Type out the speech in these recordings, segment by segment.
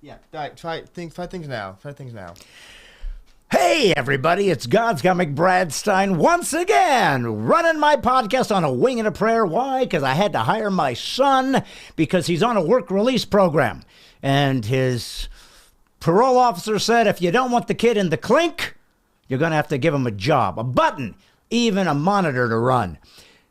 Yeah. All right. Try things now. Hey, everybody, it's God's comic Brad Stine once again, running my podcast on a wing and a prayer. Why? Because I had to hire my son because he's on a work release program. And his parole officer said, if you don't want the kid in the clink, you're going to have to give him a job, a button, even a monitor to run.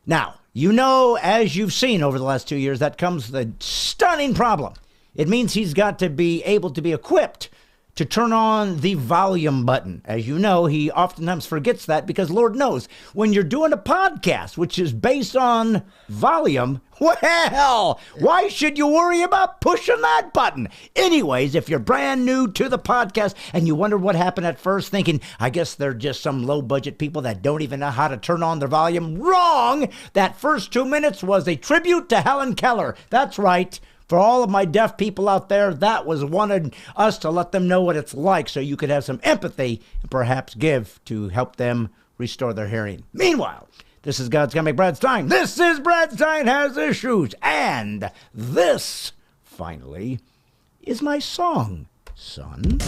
Now, you know, as you've seen over the last 2 years, that comes the stunning problem. It means he's got to be able to be equipped to turn on the volume button. As you know, he oftentimes forgets that because Lord knows, when you're doing a podcast, which is based on volume, well, why should you worry about pushing that button? Anyways, if you're brand new to the podcast and you wonder what happened at first, thinking, I guess they're just some low-budget people that don't even know how to turn on their volume. Wrong! That first 2 minutes was a tribute to Helen Keller. That's right. For all of my deaf people out there, that was wanted us to let them know what it's like so you could have some empathy and perhaps give to help them restore their hearing. Meanwhile, this is God's comic Brad Stine. This is Brad Stine Has Issues. And this, finally, is my song, son.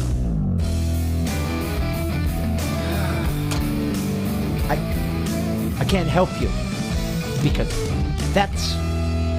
I can't help you because that's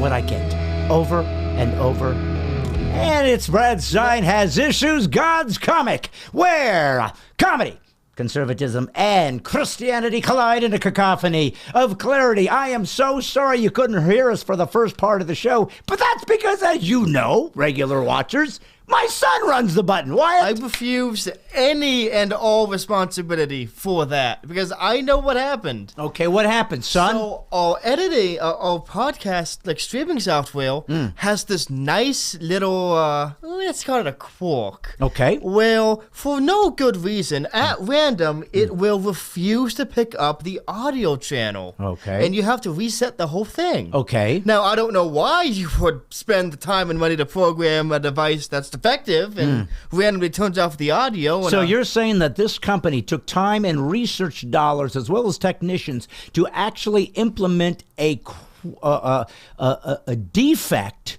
what I get over and over. And it's Brad Stine Has Issues, God's comic, where comedy, conservatism, and Christianity collide in a cacophony of clarity. I am so sorry you couldn't hear us for the first part of the show, but that's because, as you know, regular watchers, my son runs the button. Wyatt? I refuse any and all responsibility for that because I know what happened. Okay, what happened, son? So our editing, our podcast, like streaming software, has this nice little, let's call it a quirk. Okay. Well, for no good reason, at random, it will refuse to pick up the audio channel. Okay. And you have to reset the whole thing. Okay. Now, I don't know why you would spend the time and money to program a device that's defective and randomly turns off the audio. And so you're saying that this company took time and research dollars as well as technicians to actually implement a defect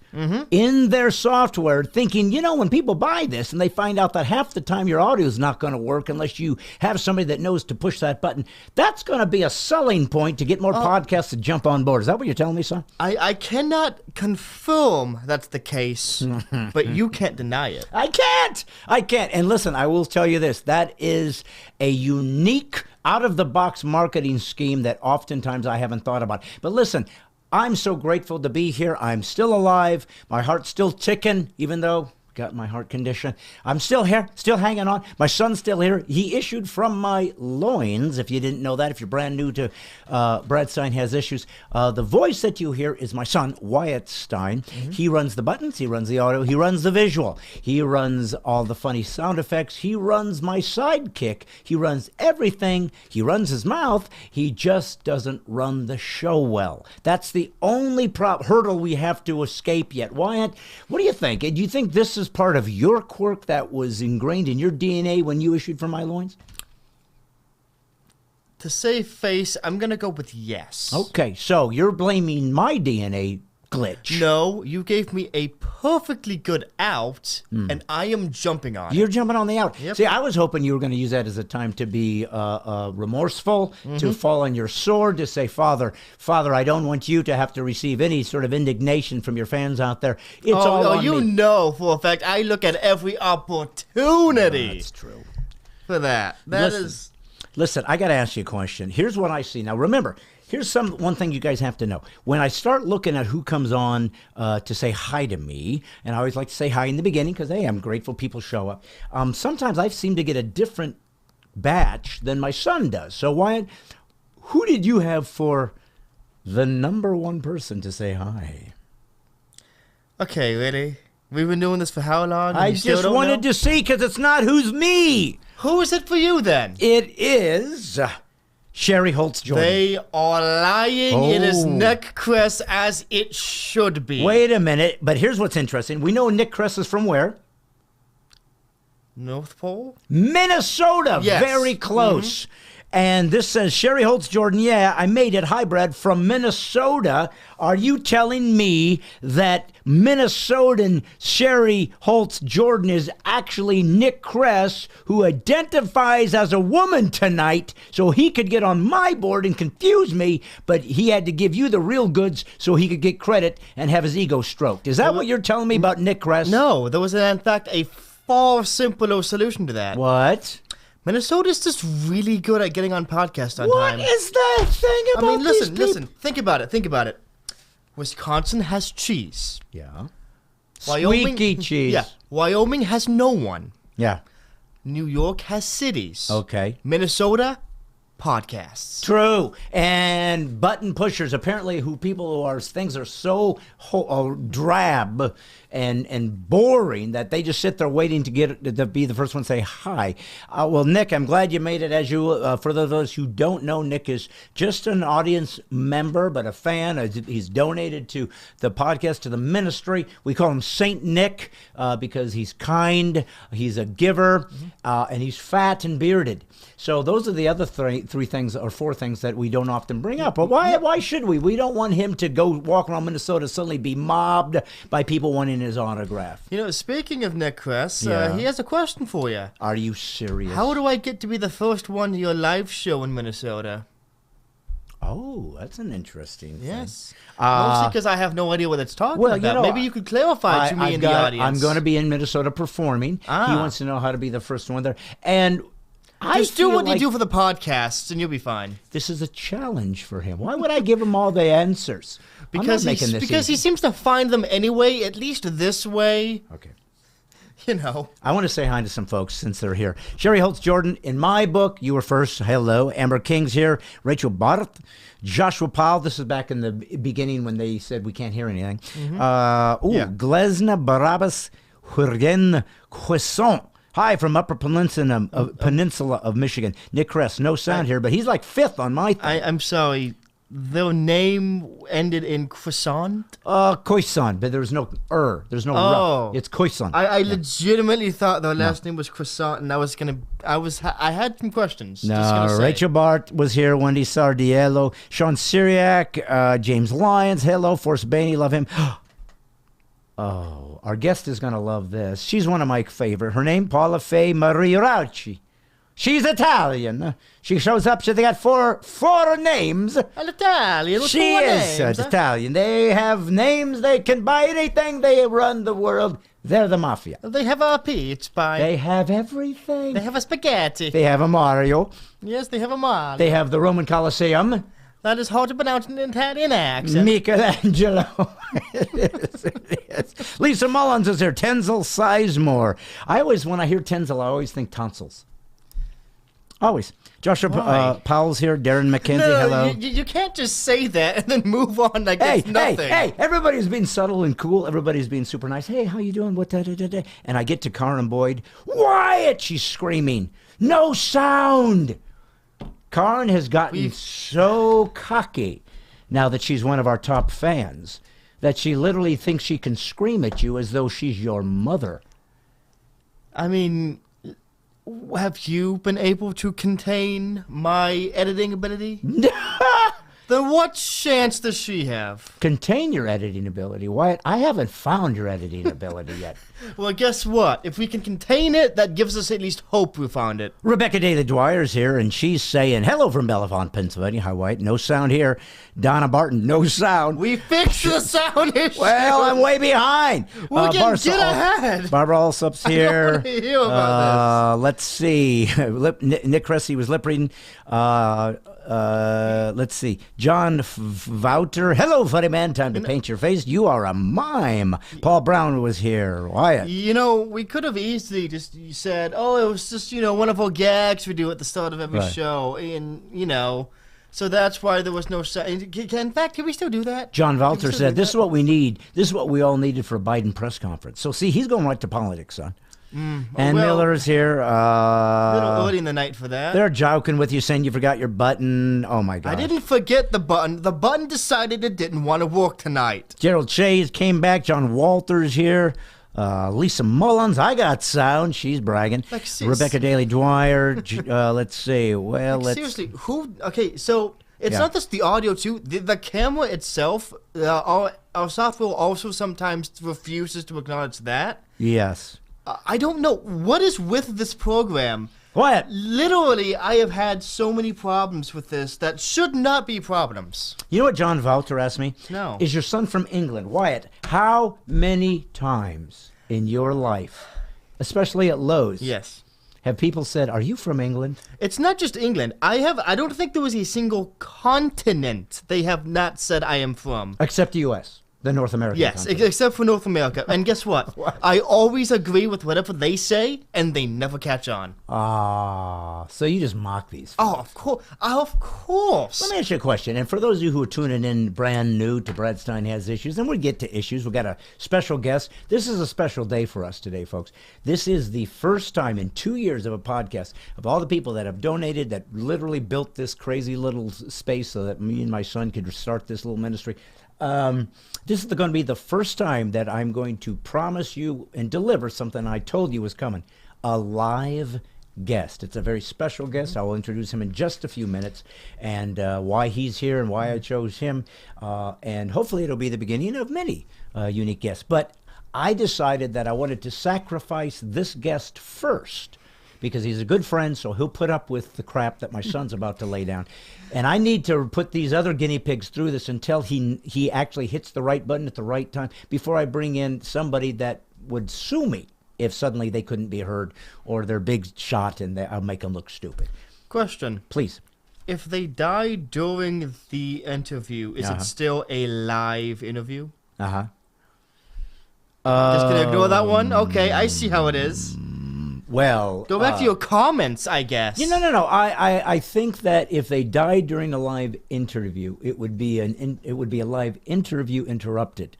in their software, thinking, you know, when people buy this and they find out that half the time your audio is not going to work unless you have somebody that knows to push that button, that's going to be a selling point to get more podcasts to jump on board. Is that what you're telling me, son? I cannot confirm that's the case, but you can't deny it. I can't. And listen, I will tell you this. That is a unique out-of-the-box marketing scheme that oftentimes I haven't thought about. But listen, I'm so grateful to be here. I'm still alive. My heart's still ticking, even though got my heart condition. I'm still here, still hanging on. My son's still here. He issued from my loins, if you didn't know that, if you're brand new to Brad Stine Has Issues. The voice that you hear is my son, Wyatt Stine. He runs the buttons, he runs the audio, he runs the visual. He runs all the funny sound effects. He runs my sidekick. He runs everything. He runs his mouth. He just doesn't run the show well. That's the only hurdle we have to escape yet. Wyatt, what do you think? Do you think this is part of your quirk that was ingrained in your DNA when you issued from my loins? To save face, I'm going to go with yes. Okay, so you're blaming my DNA glitch. No, you gave me a perfectly good out, and I am jumping on You're it. jumping on the out. Yep. See, I was hoping you were going to use that as a time to be remorseful, to fall on your sword, to say, Father, I don't want you to have to receive any sort of indignation from your fans out there. It's all on you me. know for a fact I look at every opportunity. That's true. For that. Listen, I got to ask you a question. Here's what I see. Now, remember, here's one thing you guys have to know. When I start looking at who comes on to say hi to me, and I always like to say hi in the beginning because, hey, I'm grateful people show up. Sometimes I seem to get a different batch than my son does. So, Wyatt, who did you have for the number one person to say hi? Okay, really? We've been doing this for how long? I just wanted to see because it's not who's me. Who is it for you then? It is Sherry Holtz Jordan. They are lying. It is Nick Kress as it should be. Wait a minute, but here's what's interesting. We know Nick Kress is from where? North Pole? Minnesota. Yes. Very close. And this says, Sherry Holtz Jordan, yeah, I made it. Hi, Brad, from Minnesota. Are you telling me that Minnesotan Sherry Holtz Jordan is actually Nick Kress, who identifies as a woman tonight, so he could get on my board and confuse me, but he had to give you the real goods so he could get credit and have his ego stroked? Is that what you're telling me about Nick Kress? No, there was in fact a far simpler solution to that. What? Minnesota's just really good at getting on podcast on time. What is that thing about listen. Think about it. Wisconsin has cheese. Yeah. Wyoming, Squeaky cheese. Yeah. Wyoming has no one. Yeah. New York has cities. Okay. Minnesota, podcasts. True. And button pushers, apparently, things are so drab and boring that they just sit there waiting to be the first one to say hi. Well, Nick, I'm glad you made it. As you, for those who don't know, Nick is just an audience member, but a fan. He's donated to the podcast, to the ministry. We call him Saint Nick because he's kind, he's a giver, and he's fat and bearded. So those are the other three things or four things that we don't often bring up. But why should we? We don't want him to go walk around Minnesota, suddenly be mobbed by people wanting his autograph. You know, speaking of Nick Kress, he has a question for you. Are you serious? How do I get to be the first one to your live show in Minnesota? Oh, that's an interesting thing. Yes. Mostly because I have no idea what it's talking about. You know, maybe you could clarify to me in the audience. I'm going to be in Minnesota performing. He wants to know how to be the first one there. And just do what you do for the podcasts, and you'll be fine. This is a challenge for him. Why would I give him all the answers? Because he seems to find them anyway, at least this way. Okay. You know. I want to say hi to some folks since they're here. Sherry Holtz Jordan, in my book, you were first. Hello. Amber King's here. Rachel Barth. Joshua Powell. This is back in the beginning when they said we can't hear anything. Glesna Barabbas Hurgen Cuisson. Hi from Upper Peninsula of Michigan. Nick Kress. No sound here, but he's like fifth on my thing. I'm sorry. Their name ended in croissant? Croissant, but there's no There's no R. It's croissant. I legitimately thought their last name was croissant, and I had some questions. No, Rachel Bart was here, Wendy Sardiello, Sean Syriac, James Lyons, hello, Forrest Bainey, love him. Oh, our guest is going to love this. She's one of my favorite. Her name, Paula Faye Marie Raucci. She's Italian. She shows up. They got four names. Italian. She is Italian. They have names. They can buy anything. They run the world. They're the mafia. They have a peach pie. They have everything. They have a spaghetti. They have a Mario. Yes, they have a Mario. They have the Roman Colosseum. That is hard to pronounce in an Italian accent. Michelangelo. It is. Lisa Mullins is here. Tenzil Sizemore. When I hear Tenzil, I always think tonsils. Always. Joshua Powell's here. Darren McKenzie, hello. You can't just say that and then move on like it's nothing. Hey, everybody's being subtle and cool. Everybody's being super nice. Hey, how you doing? What da. And I get to Karen Boyd. Wyatt, she's screaming. No sound. Karen has gotten so cocky now that she's one of our top fans that she literally thinks she can scream at you as though she's your mother. I mean, have you been able to contain my editing ability? Then what chance does she have? Contain your editing ability? Wyatt, I haven't found your editing ability yet. Well, guess what? If we can contain it, that gives us at least hope we found it. Rebecca Daly Dwyer's here, and she's saying, hello from Bellavon, Pennsylvania. Hi, Wyatt. No sound here. Donna Barton, no sound. We fixed the sound issue. Well, I'm way behind. We'll get ahead. Barbara Alsop's here. I don't want to hear about this. Let's see. Nick Cressy was lip reading. Let's see. John Vouter. Hello, funny man. Time to paint your face. You are a mime. Paul Brown was here. Wyatt. You know, we could have easily just said, it was just, one of our gags we do at the start of every show. And, so that's why there was no... In fact, can we still do that? John Vouter said, this is what we need. This is what we all needed for a Biden press conference. So, see, he's going right to politics, son. Miller's here. A little early in the night for that. They're joking with you, saying you forgot your button. Oh, my God. I didn't forget the button. The button decided it didn't want to work tonight. Gerald Shays came back. John Walters here. Lisa Mullins, I got sound. She's bragging. Rebecca Daly Dwyer. Let's see. Well, seriously, who? Okay, so it's not just the audio too. The camera itself. Our software also sometimes refuses to acknowledge that. Yes. I don't know what is with this program. What? Literally, I have had so many problems with this that should not be problems. You know what John Valter asked me? No. Is your son from England? Wyatt, how many times in your life, especially at Lowe's, Yes, have people said, "Are you from England?" it's not just England. I don't think there was a single continent they have not said I am from. Except the U.S., the North American Yes, continent. except for North America. And guess what? What? I always agree with whatever they say, and they never catch on. So you just mock these. Oh, of course. Of course. Let me ask you a question. And for those of you who are tuning in brand new to Brad Stine Has Issues, and we'll get to issues. We've got a special guest. This is a special day for us today, folks. This is the first time in 2 years of a podcast of all the people that have donated, that literally built this crazy little space so that me and my son could start this little ministry. This is going to be the first time that I'm going to promise you and deliver something I told you was coming. A live guest. It's a very special guest. I will introduce him in just a few minutes, and why he's here and why I chose him. And hopefully it'll be the beginning of many unique guests. But I decided that I wanted to sacrifice this guest first, because he's a good friend, so he'll put up with the crap that my son's about to lay down. And I need to put these other guinea pigs through this until he actually hits the right button at the right time before I bring in somebody that would sue me if suddenly they couldn't be heard or they're big shot and I'll make them look stupid. Question. Please. If they die during the interview, is it still a live interview? Uh-huh. Just gonna ignore that one? Okay, I see how it is. Well, Go back to your comments, I guess. No. I think that if they died during a live interview, it would be a live interview interrupted.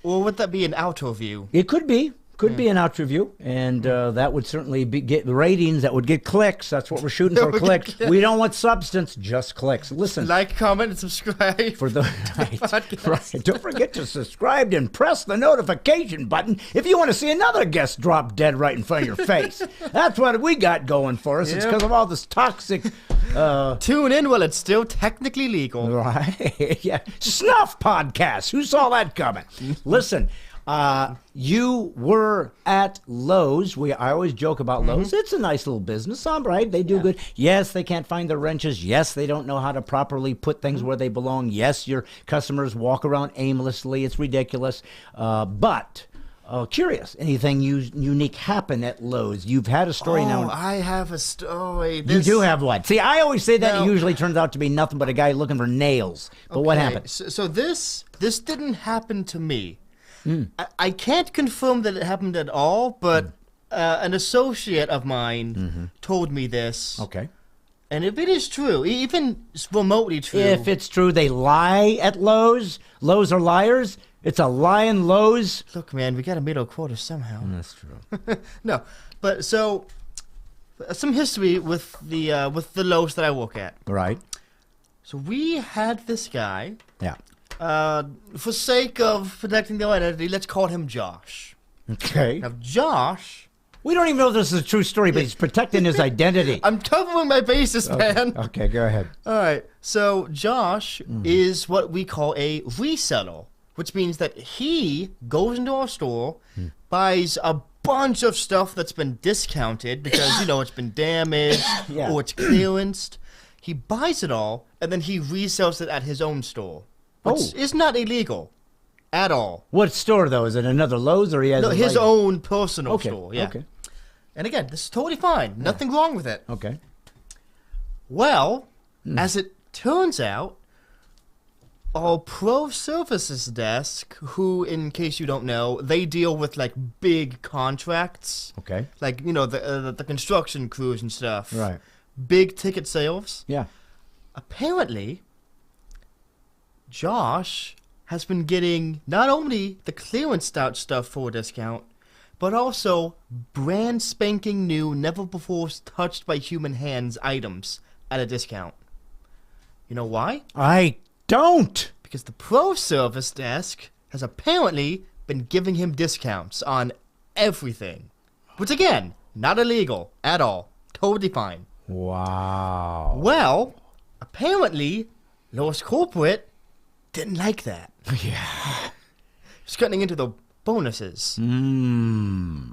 Or would that be an outro view? It could be. Could be an outro view, and that would certainly get ratings. That would get clicks. That's what we're shooting for, clicks. We don't want substance, just clicks. Listen. Like, comment, and subscribe. For the right. Don't forget to subscribe and press the notification button if you want to see another guest drop dead right in front of your face. That's what we got going for us. Yep. It's because of all this toxic... Tune in while it's still technically legal. Right. Yeah. Snuff podcast. Who saw that coming? Listen... you were at Lowe's. I always joke about Lowe's. It's a nice little business. All right, they do good. Yes, they can't find their wrenches. Yes, they don't know how to properly put things where they belong. Yes, your customers walk around aimlessly. It's ridiculous. But curious, anything unique happen at Lowe's? You've had a story now. I have a story. You do have one. See, I always say that. It usually turns out to be nothing but a guy looking for nails. But what happened? So this didn't happen to me. I can't confirm that it happened at all, but an associate of mine told me this. Okay. And if it is true, even remotely true... If it's true, they lie at Lowe's. Lowe's are liars. It's a lying Lowe's. Look, man, we got to meet our quota somehow. That's true. No, but so... some history with the Lowe's that I work at. Right. So we had this guy... Yeah. For sake of protecting their identity, let's call him Josh. Okay. Now, Josh... We don't even know if this is a true story, but he's protecting his identity. I'm covering my bases, man. Okay, go ahead. All right. So, Josh is what we call a reseller, which means that he goes into our store, buys a bunch of stuff that's been discounted because, it's been damaged or it's clearanced. He buys it all, and then he resells it at his own store. Which is not illegal at all. What store, though? Is it another Lowe's or he has his own personal store? Yeah. Okay. And again, this is totally fine. Nothing wrong with it. Okay. Well, as it turns out, our pro services desk, who, in case you don't know, they deal with, like, big contracts. Okay. Like, the construction crews and stuff. Right. Big ticket sales. Yeah. Apparently... Josh has been getting not only the clearance stout stuff for a discount, but also brand spanking new, never before touched by human hands items at a discount. You know why? I don't. Because the pro service desk has apparently been giving him discounts on everything. Which, again, not illegal at all. Totally fine. Wow. Well, apparently, Lowe's corporate didn't like that. Yeah. Just cutting into the bonuses.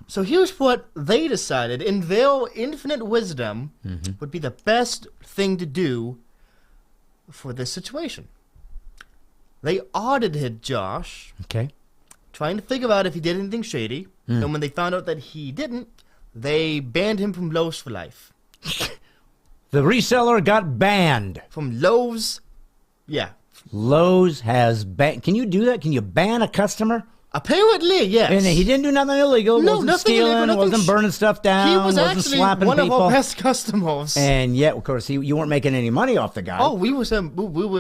So here's what they decided, in their infinite wisdom, would be the best thing to do for this situation. They audited Josh, Okay. trying to figure out if he did anything shady. And when they found out that he didn't, they banned him from Lowe's for life. The reseller got banned. From Lowe's, yeah. Lowe's has banned. Can you do that? Can you ban a customer? Apparently, yes. And he didn't do nothing illegal. No, Wasn't nothing stealing. illegal, nothing Wasn't burning stuff down. He was wasn't actually slapping one people. of our best customers. And yet, of course, you weren't making any money off the guy. Oh, we were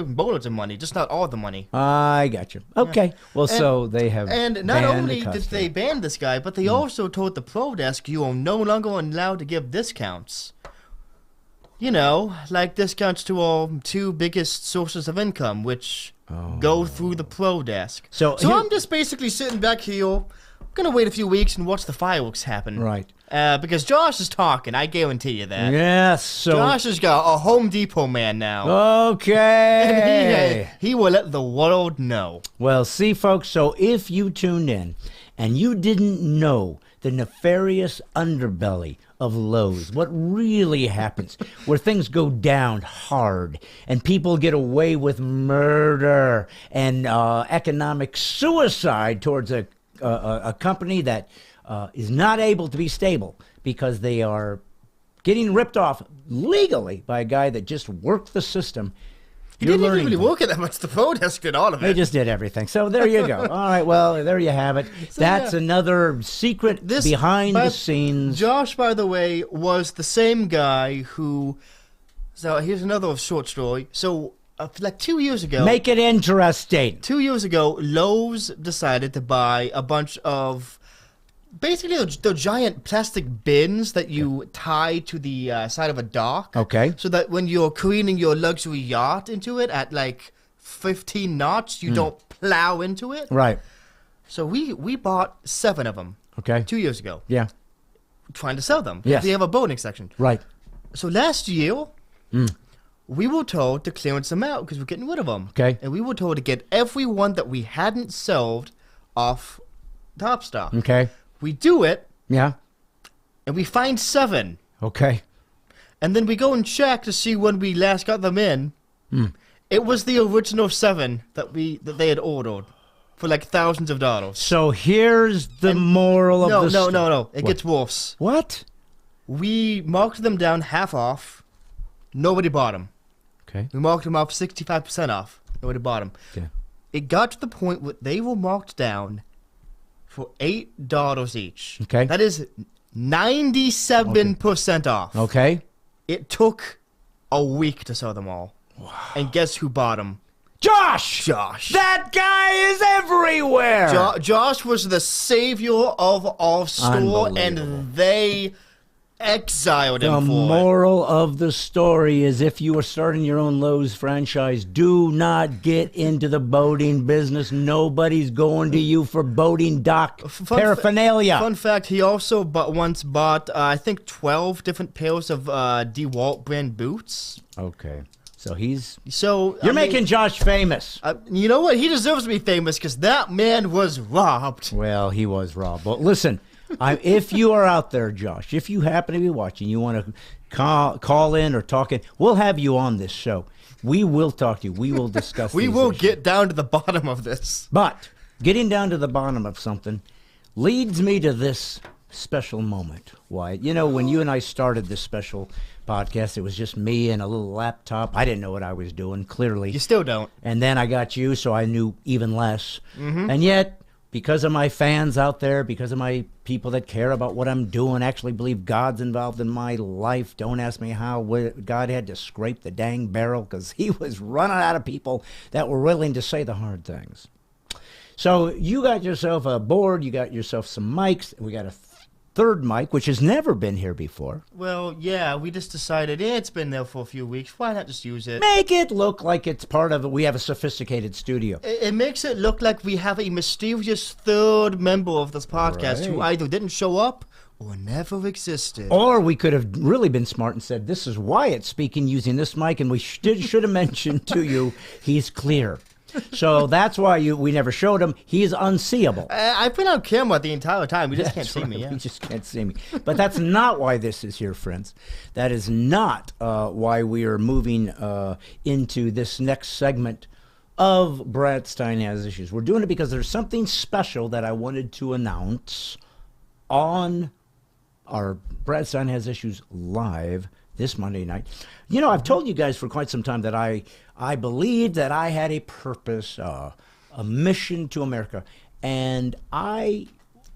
bonus of money, just not all the money. I got you. Okay. Well, And- so they have. And not banned only the did customer. they ban this guy, but they also told the pro desk you are no longer allowed to give discounts. You know, like discounts to our two biggest sources of income, which go through the pro desk. So here- I'm just basically sitting back here. I'm gonna wait a few weeks and watch the fireworks happen. Right. Because Josh is talking, I guarantee you that. Yes. So. Josh has got a Home Depot man now. Okay. And he will let the world know. Well, see, folks, so if you tuned in and you didn't know the nefarious underbelly of Lowe's, what really happens, where things go down hard and people get away with murder and economic suicide towards a company that is not able to be stable because they are getting ripped off legally by a guy that just worked the system. He You're didn't even learning really things. work at that much. The pro desk did all of They it. just did everything. So there you go. All right, well, there you have it. That's yeah. another secret behind the scenes. Josh, by the way, was the same guy who. So here's another short story. So, like 2 years ago. Make it interesting. 2 years ago, Lowe's decided to buy a bunch of. Basically, the giant plastic bins that you tie to the side of a dock. Okay. So that when you're careening your luxury yacht into it at like 15 knots, you don't plow into it. Right. So we bought 7 of them Okay. 2 years ago, Yeah. trying to sell them. Yes. They have a boating section. Right. So last year, we were told to clearance them out because we're getting rid of them. Okay. And we were told to get every one that we hadn't sold off Top Stock. Okay. We do it, Yeah. and we find 7. Okay. And then we go and check to see when we last got them in. It was the original 7 that they had ordered for like thousands of dollars. So here's the moral of the story. No. It What? gets worse. What? We marked them down half off. Nobody bought them. Okay. We marked them off 65% off. Nobody bought them. Yeah. It got to the point where they were marked down for $8 each. Okay. That is 97% off. Okay. It took a week to sell them all. Wow. And guess who bought them? Josh! Josh. That guy is everywhere! Josh was the savior of our store, Unbelievable. and they exiled The him for it. moral of the story is if you are starting your own Lowe's franchise, do not get into the boating business. Nobody's going to you for boating dock paraphernalia. Fun fact, he also once bought, I think, 12 different pairs of DeWalt brand boots. Okay. So he's... So You're making Josh famous. you know what? He deserves to be famous because that man was robbed. Well, he was robbed. But listen, if you are out there, Josh, if you happen to be watching, you want to call in or talk in, we'll have you on this show. We will talk to you. We will discuss We these will issues. get down to the bottom of this. But getting down to the bottom of something leads me to this special moment, Wyatt. You know, when you and I started this special podcast, it was just me and a little laptop. I didn't know what I was doing, clearly. You still don't. And then I got you, so I knew even less. And yet, because of my fans out there, because of my people that care about what I'm doing, actually believe God's involved in my life, don't ask me how God had to scrape the dang barrel because he was running out of people that were willing to say the hard things. So you got yourself a board, you got yourself some mics, we got a third mic, which has never been here before. Well, yeah, we just decided it's been there for a few weeks. Why not just use it? Make it look like it's part of it. We have a sophisticated studio. It makes it look like we have a mysterious third member of this podcast who either didn't show up or never existed. Or we could have really been smart and said, this is Wyatt speaking using this mic, and we should have mentioned to you he's clear. So that's why we never showed him. He's unseeable. I've been on camera the entire time. You just can't see me. Yeah. You just can't see me. But that's not why this is here, friends. That is not why we are moving into this next segment of Brad Stine Has Issues. We're doing it because there's something special that I wanted to announce on our Brad Stine Has Issues live this Monday night. You know, I've told you guys for quite some time that I believed that I had a purpose, a mission to America, and I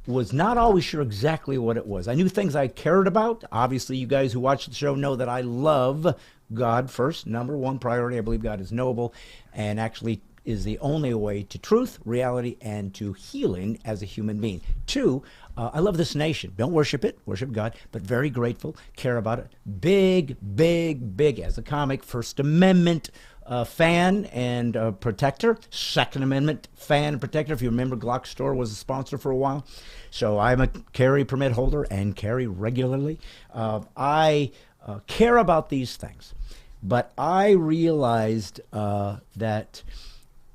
was not always sure exactly what it was. I knew things I cared about. Obviously, you guys who watch the show know that I love God first. Number one priority, I believe God is knowable and actually is the only way to truth, reality, and to healing as a human being. Two, I love this nation. Don't worship it, worship God, but very grateful, care about it. Big, big, big, as a comic, First Amendment fan and protector. Second Amendment fan and protector. If you remember, Glock Store was a sponsor for a while. So I'm a carry permit holder and carry regularly. I care about these things. But I realized that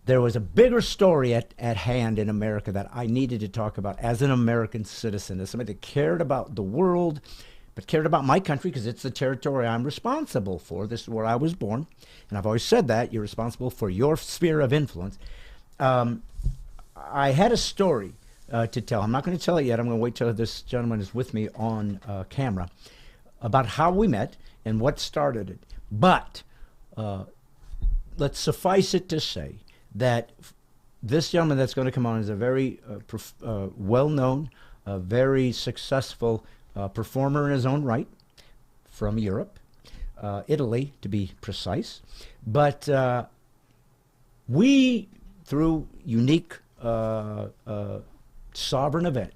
there was a bigger story at hand in America that I needed to talk about as an American citizen, as somebody that cared about the world, but cared about my country because it's the territory I'm responsible for. This is where I was born. And I've always said that. You're responsible for your sphere of influence. I had a story to tell. I'm not going to tell it yet. I'm going to wait till this gentleman is with me on camera about how we met and what started it. But let's suffice it to say that this gentleman that's going to come on is a very well-known, very successful performer in his own right from Europe, Italy to be precise. But we, through unique sovereign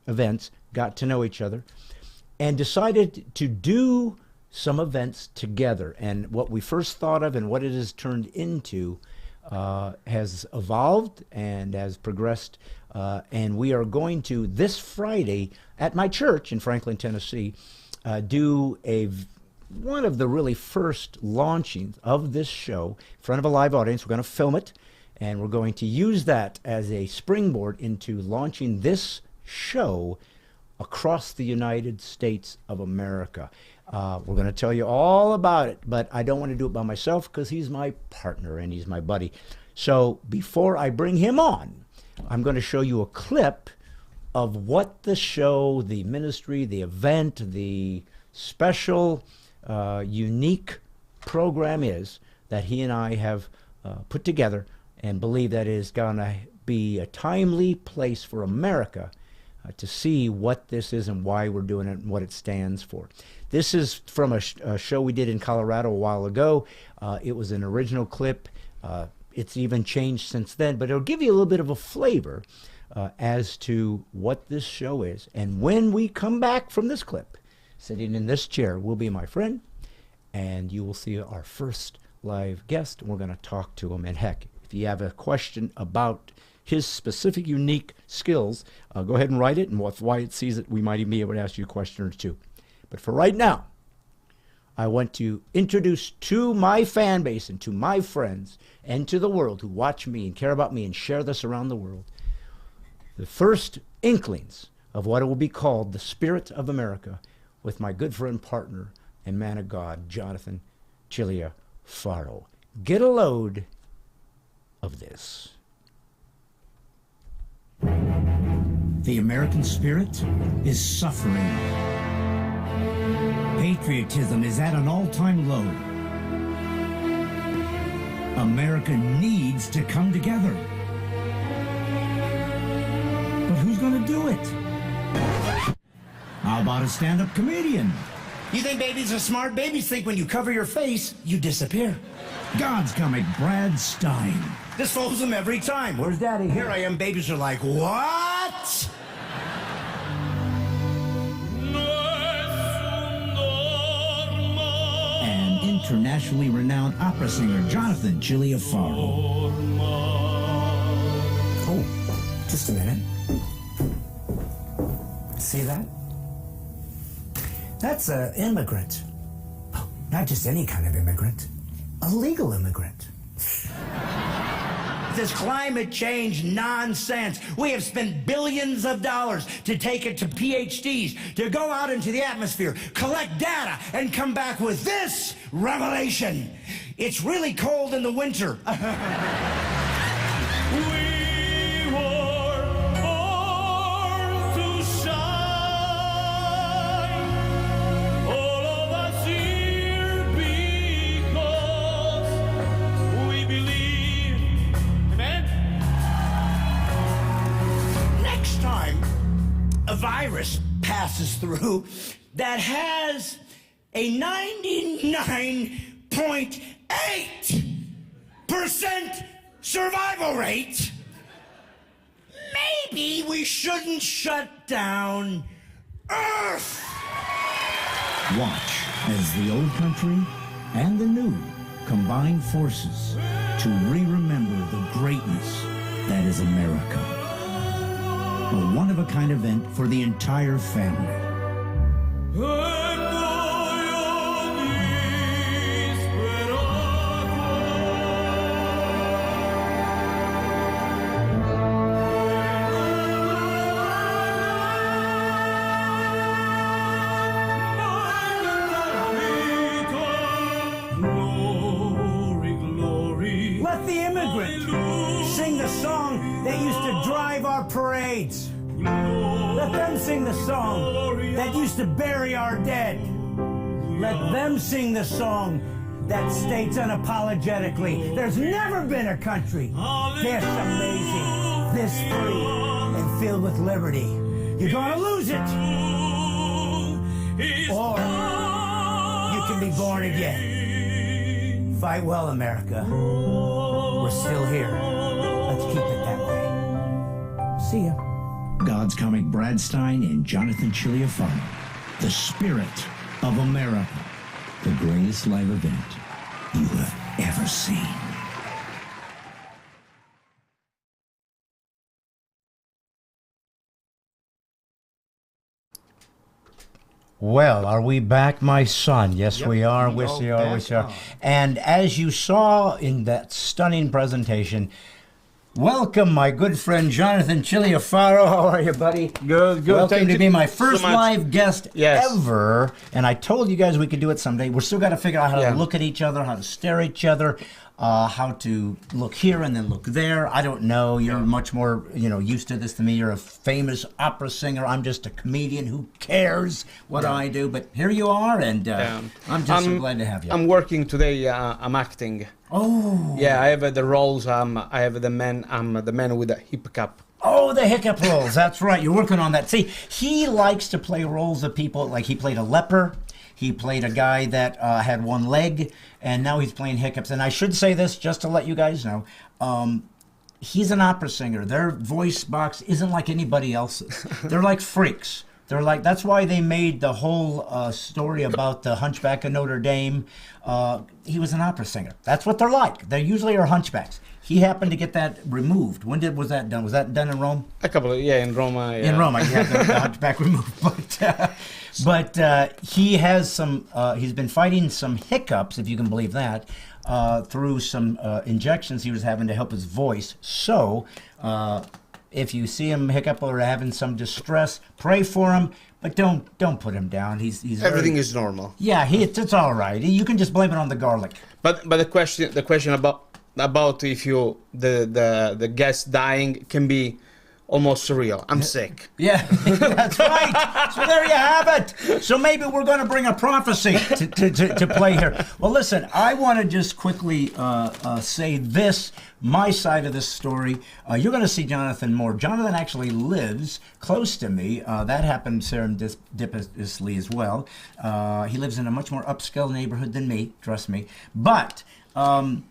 events, got to know each other and decided to do some events together. And what we first thought of and what it has turned into has evolved and has progressed. And we are going to, this Friday at my church in Franklin, Tennessee, do one of the really first launchings of this show in front of a live audience. We're going to film it, and we're going to use that as a springboard into launching this show across the United States of America. We're going to tell you all about it, but I don't want to do it by myself because he's my partner and he's my buddy. So before I bring him on, I'm going to show you a clip of what the show, the ministry, the event, the special, unique program is that he and I have put together and believe that is going to be a timely place for America to see what this is and why we're doing it and what it stands for. This is from a show we did in Colorado a while ago. It was an original clip. It's even changed since then, but it'll give you a little bit of a flavor as to what this show is. And when we come back from this clip, sitting in this chair will be my friend, and you will see our first live guest, and we're going to talk to him. And heck, if you have a question about his specific unique skills, go ahead and write it, and if Wyatt sees it, we might even be able to ask you a question or two. But for right now, I want to introduce to my fan base and to my friends and to the world who watch me and care about me and share this around the world, the first inklings of what it will be called the Spirit of America with my good friend, partner, and man of God, Jonathan Faro. Get a load of this. The American spirit is suffering. Patriotism is at an all-time low. America needs to come together. But who's going to do it? How about a stand-up comedian? You think babies are smart? Babies think when you cover your face, you disappear. God's comic Brad Stine. This fools them every time. Where's Daddy? Here I am. Babies are like, what? and internationally renowned opera singer Jonathan Chigliafaro. Oh, just a minute. See that? That's an immigrant. Oh, not just any kind of immigrant. A legal immigrant. This climate change nonsense. We have spent billions of dollars to take it to PhDs, to go out into the atmosphere, collect data, and come back with this revelation. It's really cold in the winter. Virus passes through that has a 99.8% survival rate, maybe we shouldn't shut down Earth. Watch as the old country and the new combine forces to re-remember the greatness that is America. A one-of-a-kind event for the entire family. Let the immigrants sing the song that used to drive our parades. Let them sing the song that used to bury our dead. Let them sing the song that states unapologetically, there's never been a country this amazing, this free, and filled with liberty. You're gonna lose it. Or you can be born again. Fight well, America. We're still here. Let's keep it that way. See ya. God's comic Brad Stine and Jonathan Chigliafaro. The Spirit of America. The greatest live event you have ever seen. Well, are we back, my son? Yes, Yep, we are. we Yes, are we are. back We are. on. And as you saw in that stunning presentation, welcome, my good friend Jonathan Chigliafaro. How are you, buddy? Good. Welcome Thank to you be my so first much. live guest Yes. ever. And I told you guys we could do it someday. We're still got to figure out how Yeah. to look at each other, how to stare at each other, how to look here and then look there. I don't know. You're much more, used to this than me. You're a famous opera singer. I'm just a comedian. Who cares what I do? But here you are, and I'm just so glad to have you. I'm working today. I'm acting. Oh. Yeah, I have the roles. I have the man. I'm the man with the hip cap. Oh, the hiccup roles. That's right. You're working on that. See, he likes to play roles of people, like he played a leper. He played a guy that had one leg, and now he's playing hiccups. And I should say this just to let you guys know. He's an opera singer. Their voice box isn't like anybody else's. They're like freaks. That's why they made the whole story about the Hunchback of Notre Dame. He was an opera singer. That's what they're like. They usually are hunchbacks. He happened to get that removed. When was that done? Was that done in Rome? A couple of in Roma. Yeah. In Rome, I had the hunchback removed. But he has some. He's been fighting some hiccups, if you can believe that, through some injections he was having to help his voice. So, if you see him hiccup or having some distress, pray for him. But don't put him down. He's Everything is normal. Yeah, it's all right. You can just blame it on the garlic. But the question about if you the guest dying can be almost surreal. I'm sick. Yeah, that's right. So there you have it. So maybe we're going to bring a prophecy to play here. Well, listen, I want to just quickly say this, my side of this story. You're going to see Jonathan more. Jonathan actually lives close to me. That happened serendipitously as well. He lives in a much more upscale neighborhood than me, trust me. But a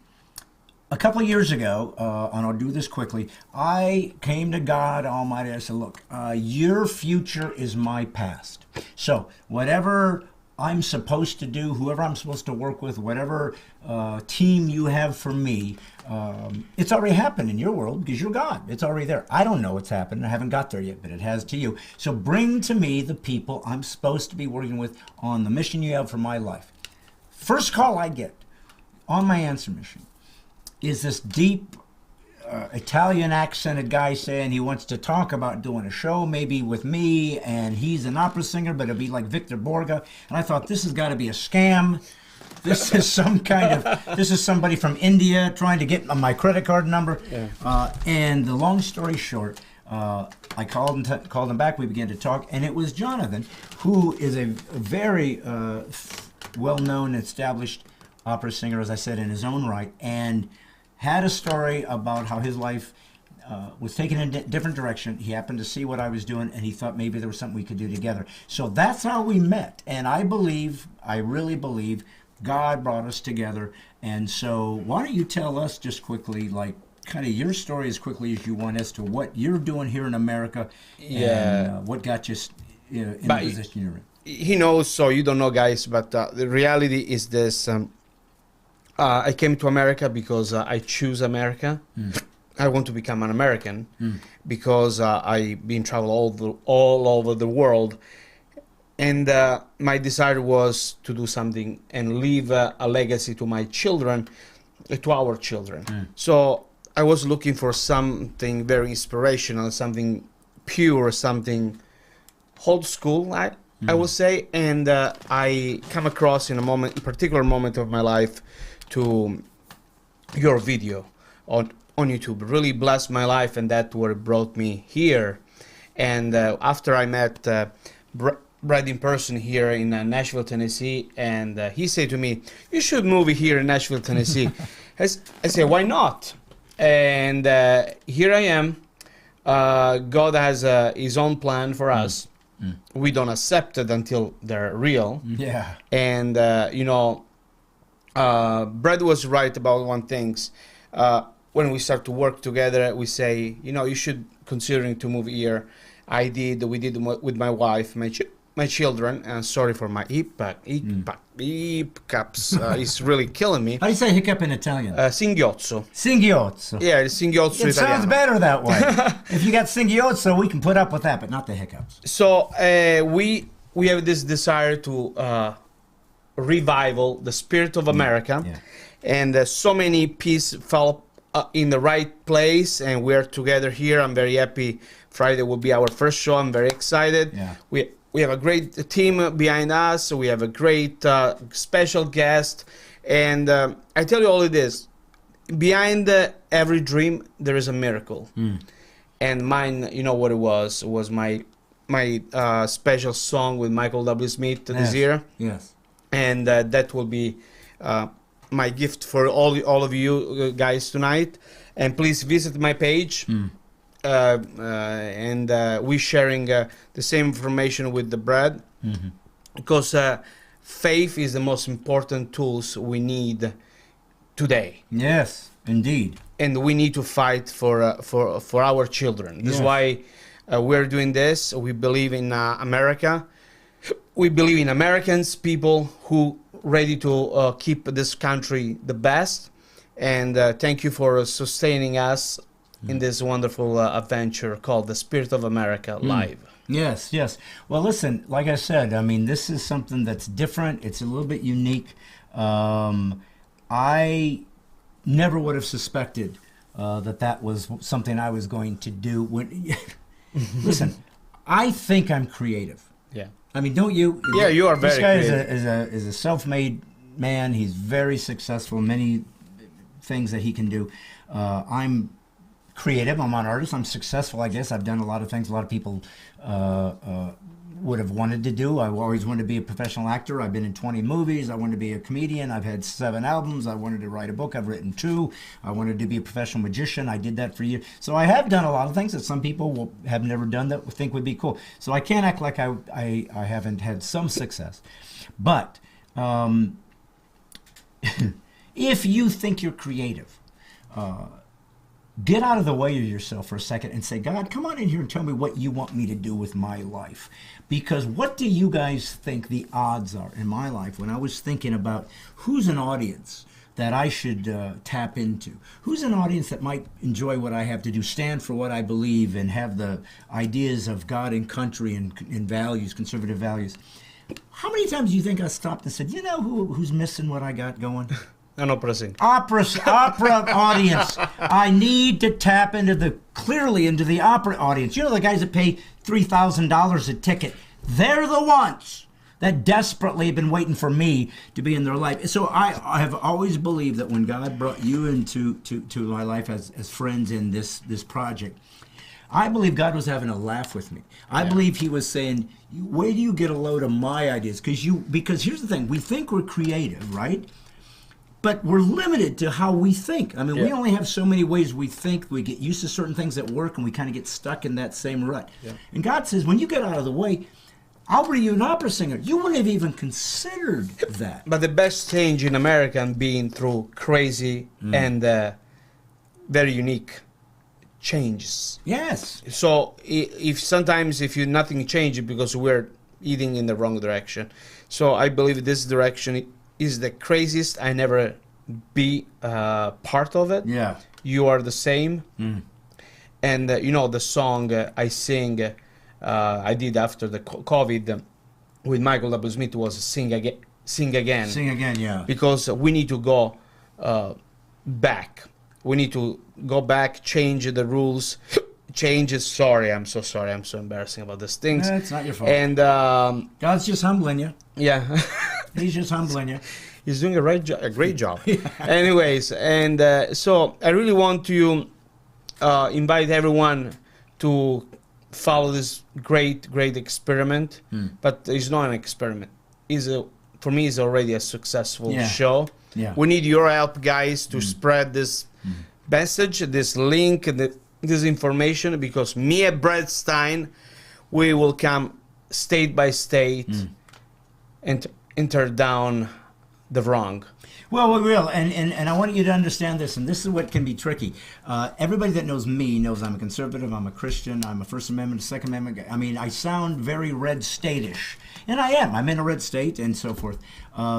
couple of years ago, and I'll do this quickly, I came to God Almighty. I said, look, your future is my past. So whatever I'm supposed to do, whoever I'm supposed to work with, whatever team you have for me, it's already happened in your world because you're God. It's already there. I don't know what's happened. I haven't got there yet, but it has to you. So bring to me the people I'm supposed to be working with on the mission you have for my life. First call I get on my answer machine is this deep Italian accented guy saying he wants to talk about doing a show maybe with me, and he's an opera singer, but it'll be like Victor Borga. And I thought, this has got to be a scam. This is this is somebody from India trying to get my credit card number. Yeah. And the long story short, I called him back. We began to talk, and it was Jonathan, who is a very well-known, established opera singer, as I said, in his own right, and had a story about how his life was taken in a different direction. He happened to see what I was doing, and he thought maybe there was something we could do together. So that's how we met. And I really believe, God brought us together. And so why don't you tell us just quickly, like, kind of your story as quickly as you want as to what you're doing here in America and what got you in the position you're in. He knows, so you don't know, guys, but the reality is this. I came to America because I choose America. I want to become an American because I've been traveling all over the world. And my desire was to do something and leave a legacy to my children, to our children. So I was looking for something very inspirational, something pure, something old school, I would say. And I come across in a particular moment of my life to your video on YouTube. It really blessed my life, and that's what brought me here. And after I met Brad in person here in Nashville, Tennessee, and he said to me, "You should move here in Nashville, Tennessee." I said, "Why not?" And here I am. God has his own plan for us. We don't accept it until they're real. Yeah. And Brad was right about one thing. When we start to work together, we say, you should considering to move here. We did with my wife, my children. And sorry for my hiccups. It's really killing me. How do you say hiccup in Italian? Singhiozzo. Singhiozzo. Yeah, singhiozzo. It sounds better that way. If you got singhiozzo, we can put up with that, but not the hiccups. So we have this desire to revival the spirit of America, and so many pieces fell in the right place, and we're together here. I'm very happy. Friday will be our first show. I'm very excited. We have a great team behind us. We have a great special guest, and I tell you all it is, behind every dream there is a miracle. And mine, you know what it was my special song with Michael W. Smith this year. Yes. And that will be my gift for all of you guys tonight. And please visit my page. And we're sharing the same information with the Brad, because faith is the most important tools we need today. Yes, indeed. And we need to fight for our children. This is why we're doing this. We believe in America. We believe in Americans, people who ready to keep this country the best. And thank you for sustaining us in this wonderful adventure called The Spirit of America Live. Yes, yes. Well, listen, like I said, I mean, this is something that's different. It's a little bit unique. I never would have suspected that was something I was going to do. Listen, I think I'm creative. Yeah. I mean, don't you? Yeah, you are very creative. This guy is a self-made man. He's very successful in many things that he can do. I'm creative. I'm an artist. I'm successful, I guess. I've done a lot of things a lot of people would have wanted to do. I always wanted to be a professional actor. I've been in 20 movies. I wanted to be a comedian. I've had 7 albums. I wanted to write a book. I've written 2. I wanted to be a professional magician. I did that for years. So I have done a lot of things that some people have never done that think would be cool. So I can't act like I haven't had some success. But if you think you're creative, get out of the way of yourself for a second and say, God, come on in here and tell me what you want me to do with my life. Because what do you guys think the odds are in my life when I was thinking about who's an audience that I should tap into? Who's an audience that might enjoy what I have to do, stand for what I believe, and have the ideas of God and country and values, conservative values? How many times do you think I stopped and said, you know who's missing what I got going? An opera singer. Opera audience. I need to tap clearly into the opera audience. You know the guys that pay $3,000 a ticket? They're the ones that desperately have been waiting for me to be in their life. So I have always believed that when God brought you into my life as friends in this project, I believe God was having a laugh with me. I believe he was saying, where do you get a load of my ideas? Because here's the thing, we think we're creative, right? But we're limited to how we think. I mean, we only have so many ways we think. We get used to certain things that work, and we kind of get stuck in that same rut. Yeah. And God says, when you get out of the way, I'll bring you an opera singer. You wouldn't have even considered that. But the best change in America being through crazy and very unique changes. Yes. So if sometimes nothing changes because we're eating in the wrong direction. So I believe this direction is the craziest. I never be part of it. Yeah. You are the same. And the song I sing, I did after the COVID with Michael W. Smith was Sing Again. Sing Again, yeah. Because we need to go back. We need to go back, change the rules, change it. Sorry, I'm so sorry. I'm so embarrassing about these things. No, it's not your fault. And God's just humbling you. Yeah. He's just humbling you. He's doing a great job. Anyways, and so I really want to invite everyone to follow this great experiment. But it's not an experiment. For me, it's already a successful show. Yeah. We need your help, guys, to spread this message, this link, this information, because me and Brad Stine, we will come state by state and tear down the wrong. Well, we will, and I want you to understand this, and this is what can be tricky. Everybody that knows me knows I'm a conservative, I'm a Christian, I'm a First Amendment, a Second Amendment guy. I mean, I sound very red state-ish, and I am. I'm in a red state, and so forth.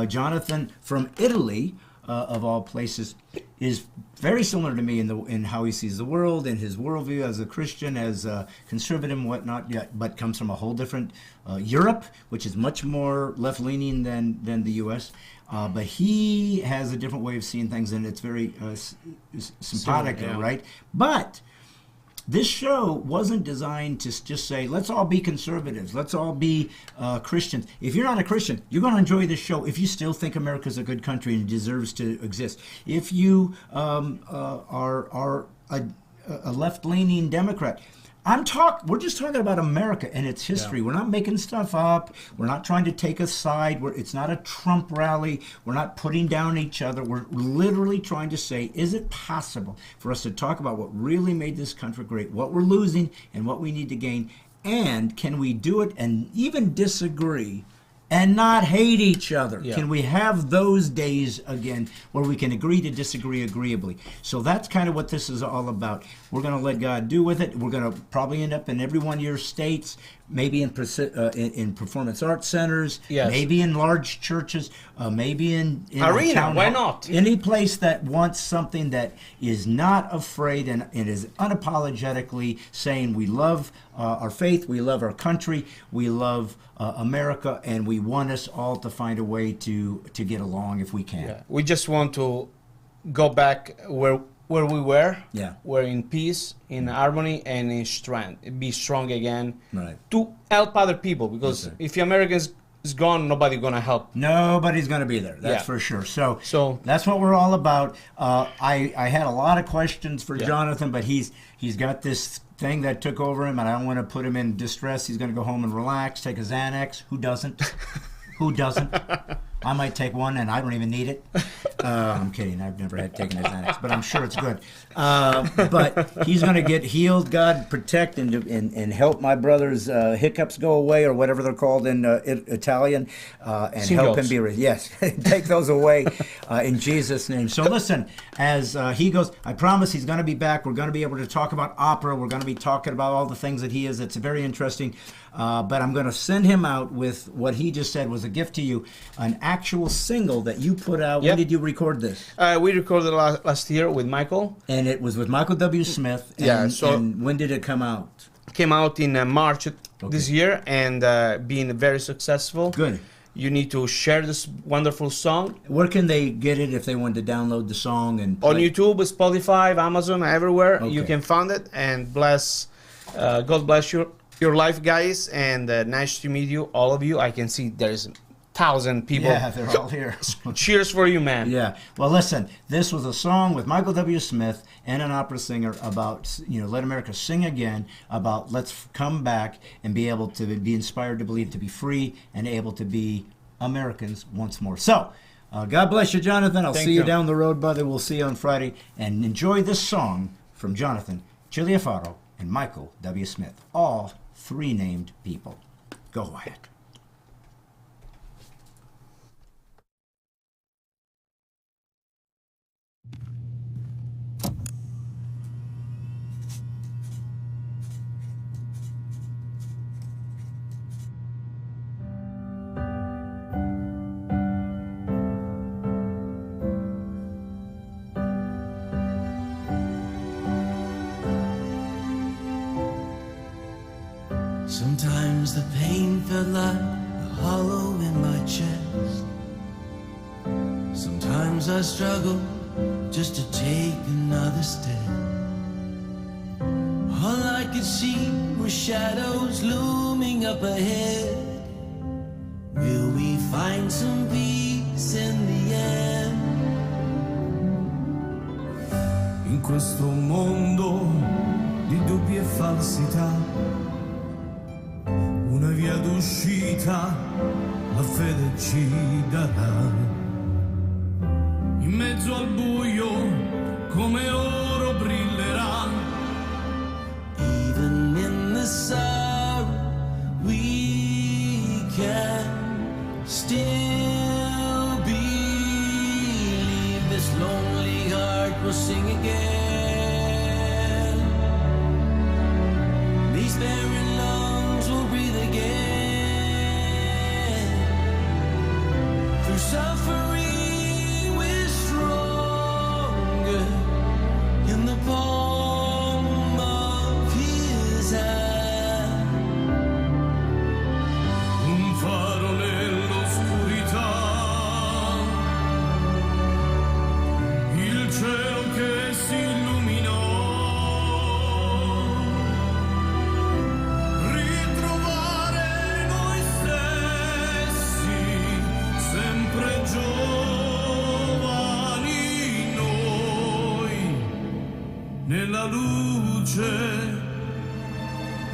Jonathan from Italy, of all places, is very similar to me in how he sees the world, in his worldview as a Christian, as a conservative and whatnot, but comes from a whole different Europe, which is much more left-leaning than the U.S., but he has a different way of seeing things, and it's very simpatico, right? But this show wasn't designed to just say, let's all be conservatives, let's all be Christians. If you're not a Christian, you're going to enjoy this show if you still think America's a good country and deserves to exist. If you are a left-leaning Democrat, we're just talking about America and its history. Yeah. We're not making stuff up. We're not trying to take a side. It's not a Trump rally. We're not putting down each other. We're literally trying to say, is it possible for us to talk about what really made this country great, what we're losing and what we need to gain, and can we do it and even disagree and not hate each other? Yeah. Can we have those days again where we can agree to disagree agreeably? So that's kind of what this is all about. We're going to let God do with it. We're going to probably end up in every one of your states, maybe in performance arts centers, maybe in large churches, maybe in arena. Town why hall. not? Any place that wants something that is not afraid and is unapologetically saying we love our faith, we love our country, we love America, and we want us all to find a way to get along if we can. Yeah. We just want to go back where we were. Yeah. We're in peace, in harmony, and in strength. Be strong again. Right. To help other people, because if the Americans is gone, nobody's gonna help. Nobody's gonna be there. That's for sure. So that's what we're all about. I had a lot of questions for Jonathan, but he's got this thing that took over him, and I don't want to put him in distress. He's going to go home and relax, take a Xanax. Who doesn't? Who doesn't? I might take one, and I don't even need it. I'm kidding. I've never had taken his Xanax, but I'm sure it's good. But he's going to get healed. God protect and help my brother's hiccups go away, or whatever they're called in Italian, and help him be raised. Yes, take those away in Jesus' name. So listen, as he goes, I promise he's going to be back. We're going to be able to talk about opera. We're going to be talking about all the things that he is. It's very interesting. But I'm going to send him out with what he just said was a gift to you, an actual single that you put out. Yep. When did you record this? We recorded last year with Michael. And it was with Michael W. Smith. And, and when did it come out? Came out in March this year, and being very successful. Good. You need to share this wonderful song. Where can they get it if they wanted to download the song? And on YouTube, Spotify, Amazon, everywhere. Okay. You can find it. And God bless your life, guys. And nice to meet you, all of you. I can see there's 1,000 people. Yeah, they're all here. Cheers for you, man. Yeah. Well, listen, this was a song with Michael W. Smith and an opera singer about, Let America Sing Again, about let's come back and be able to be inspired to believe, to be free, and able to be Americans once more. So, God bless you, Jonathan. I'll see you down the road, brother. We'll see you on Friday. And enjoy this song from Jonathan Chiliafaro and Michael W. Smith, all three named people. Go, Wyatt. Sometimes the pain felt like a hollow in my chest. Sometimes I struggle just to take another step. All I could see were shadows looming up ahead. Will we find some peace in the end? In questo mondo di dubbi e falsità, una via d'uscita la fede ci darà. In mezzo al buio come oro brillerà. Even in the sorrow we can still believe. This lonely heart will sing again. These barren lungs will breathe again. Through suffering we're stronger. In the palm of his hand. Un faro nell'oscurità, il cielo che si illuminò. Ritrovare noi stessi, sempre giovani noi, nella luce,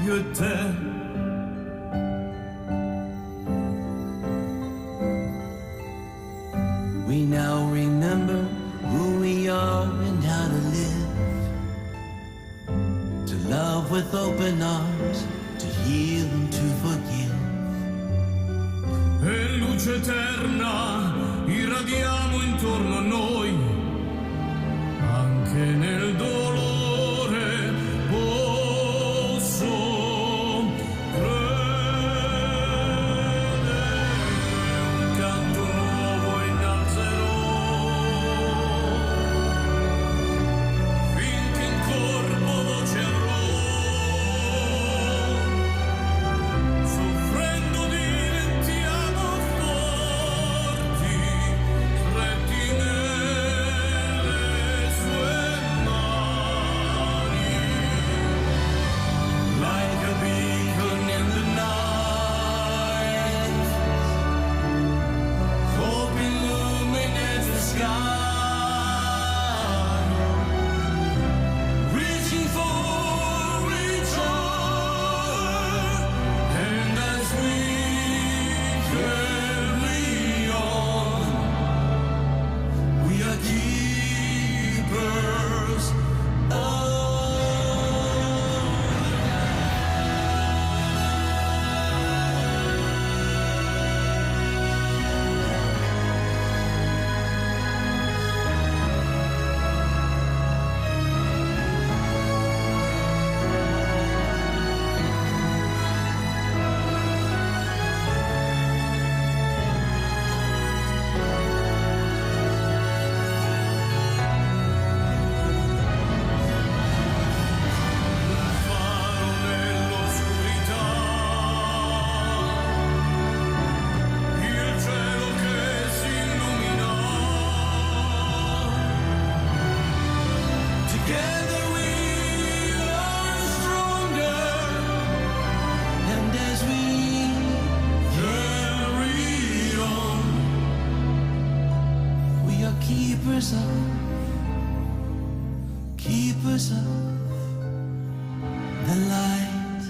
io e te. We now remember who we are and how to live. To love with open arms, to heal and to forgive. E luce eterna irradiamo intorno a noi, anche nel dolore posso credere. Un canto nuovo innalzerò, finché in corpo voce avrò. keepers of the light.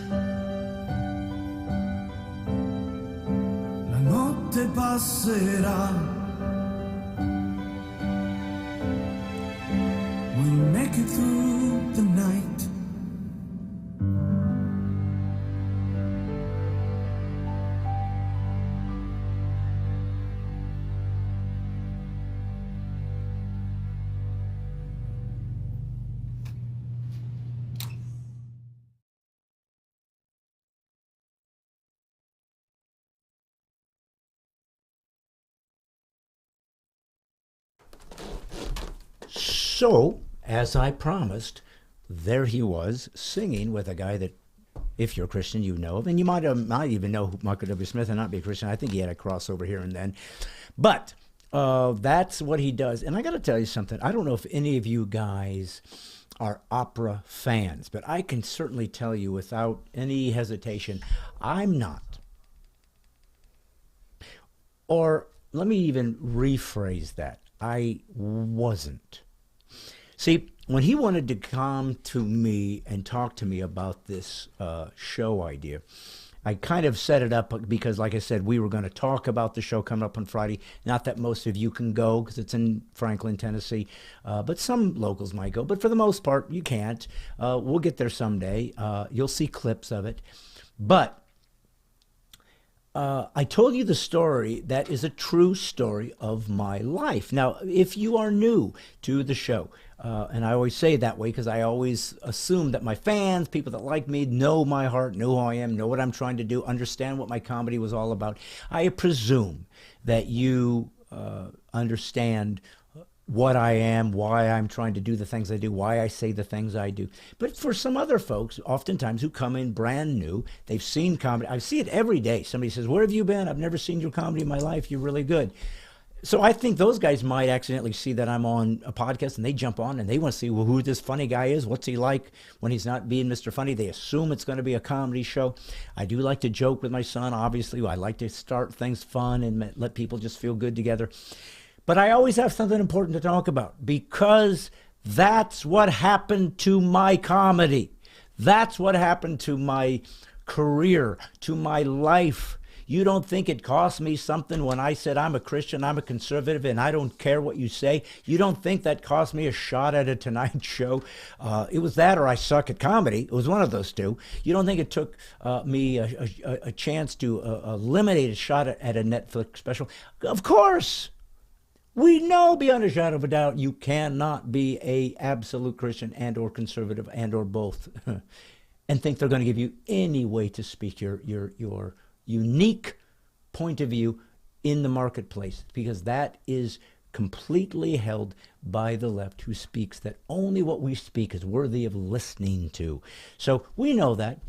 La notte passerà. We make it through the night. So, as I promised, there he was singing with a guy that, if you're a Christian, you know of, and you might even know Michael W. Smith and not be a Christian. I think he had a crossover here and then. But that's what he does. And I got to tell you something. I don't know if any of you guys are opera fans, but I can certainly tell you without any hesitation, I'm not. Or let me even rephrase that. I wasn't. See, when he wanted to come to me and talk to me about this show idea, I kind of set it up because, like I said, we were going to talk about the show coming up on Friday. Not that most of you can go because it's in Franklin, Tennessee, but some locals might go. But for the most part, you can't. We'll get there someday. You'll see clips of it. But I told you the story that is a true story of my life. Now, if you are new to the show, and I always say it that way because I always assume that my fans, people that like me, know my heart, know who I am, know what I'm trying to do, understand what my comedy was all about. I presume that you understand what I am, why I'm trying to do the things I do, why I say the things I do. But for some other folks, oftentimes who come in brand new, they've seen comedy. I see it every day. Somebody says, where have you been? I've never seen your comedy in my life. You're really good. So I think those guys might accidentally see that I'm on a podcast and they jump on and they want to see, well, who this funny guy is. What's he like when he's not being Mr. Funny? They assume it's going to be a comedy show. I do like to joke with my son, obviously. I like to start things fun and let people just feel good together. But I always have something important to talk about because that's what happened to my comedy. That's what happened to my career, to my life. You don't think it cost me something when I said I'm a Christian, I'm a conservative, and I don't care what you say? You don't think that cost me a shot at a Tonight Show? It was that or I suck at comedy. It was one of those two. You don't think it took me a chance to eliminate a shot at a Netflix special? Of course. We know beyond a shadow of a doubt you cannot be a absolute Christian and or conservative and or both and think they're going to give you any way to speak your unique point of view in the marketplace, because that is completely held by the left, who speaks that only what we speak is worthy of listening to. So we know that.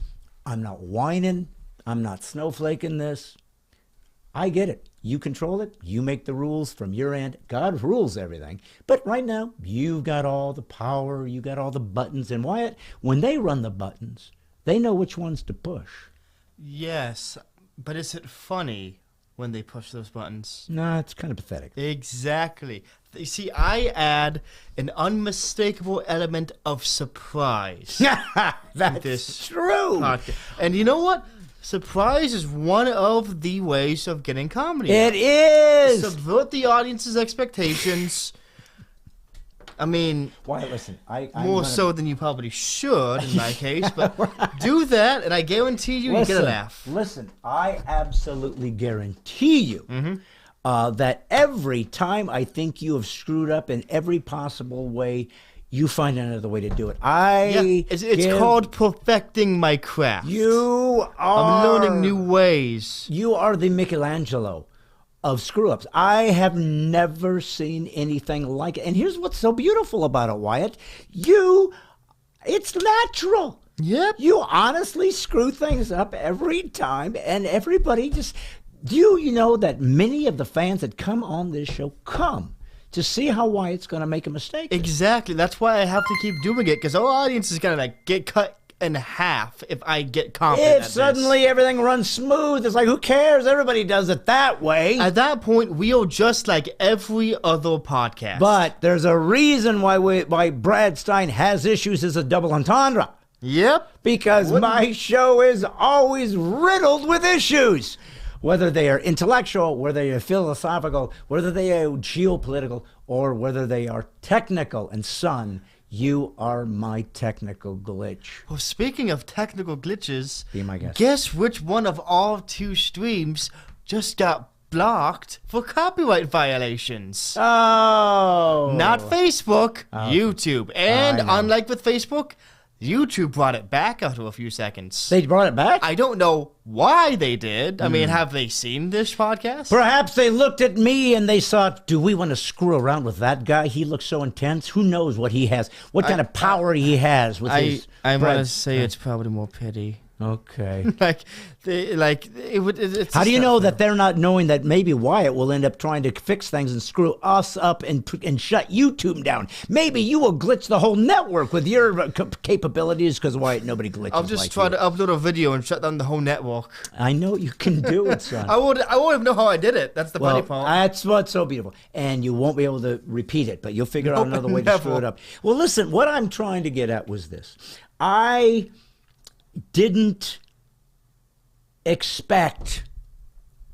I'm not whining. I'm not snowflaking this. I get it. You control it. You make the rules from your end. God rules everything. But right now, you've got all the power. You got all the buttons. And Wyatt, when they run the buttons, they know which ones to push. Yes, but is it funny when they push those buttons? Nah, it's kind of pathetic. Exactly. You see, I add an unmistakable element of surprise. That's true. Podcast. And you know what? Surprise is one of the ways of getting comedy. It is. Subvert the audience's expectations. I mean, Wyatt, listen, more so than you probably should in my case, but do that, and I guarantee you get a laugh. Listen, I absolutely guarantee you that every time I think you have screwed up in every possible way, you find another way to do it. It's called perfecting my craft. I'm learning new ways. You are the Michelangelo of screw-ups. I have never seen anything like it. And here's what's so beautiful about it, Wyatt. It's natural. Yep. You honestly screw things up every time, and everybody just... You know that many of the fans that come on this show come to see how Wyatt's going to make a mistake. Exactly. That's why I have to keep doing it, because our audience is going to get cut in half if I get confident. If suddenly everything runs smooth, it's like, who cares? Everybody does it that way. At that point, we are just like every other podcast. But there's a reason why Brad Stine Has Issues is a double entendre. Yep. Because my show is always riddled with issues. Whether they are intellectual, whether they are philosophical, whether they are geopolitical, or whether they are technical. And son, you are my technical glitch. Well, speaking of technical glitches, Be my guest. Guess which one of our 2 streams just got blocked for copyright violations? Oh. Not Facebook, YouTube. And I know. unlike with Facebook, YouTube brought it back after a few seconds. They brought it back? I don't know why they did. I mean, have they seen this podcast? Perhaps they looked at me and they thought, do we want to screw around with that guy? He looks so intense. Who knows what he has, what kind of power he has with his... I want to say it's probably more pity. Okay. It's How do you know that they're not knowing that maybe Wyatt will end up trying to fix things and screw us up and shut YouTube down? Maybe you will glitch the whole network with your capabilities because Wyatt, nobody glitches. I'll just like try you. to upload a video and shut down the whole network. I know you can do it, son. I won't know how I did it. That's the funny part. That's what's so beautiful. And you won't be able to repeat it, but you'll figure out another way to never. screw it up. Well, listen, what I'm trying to get at was this. I didn't expect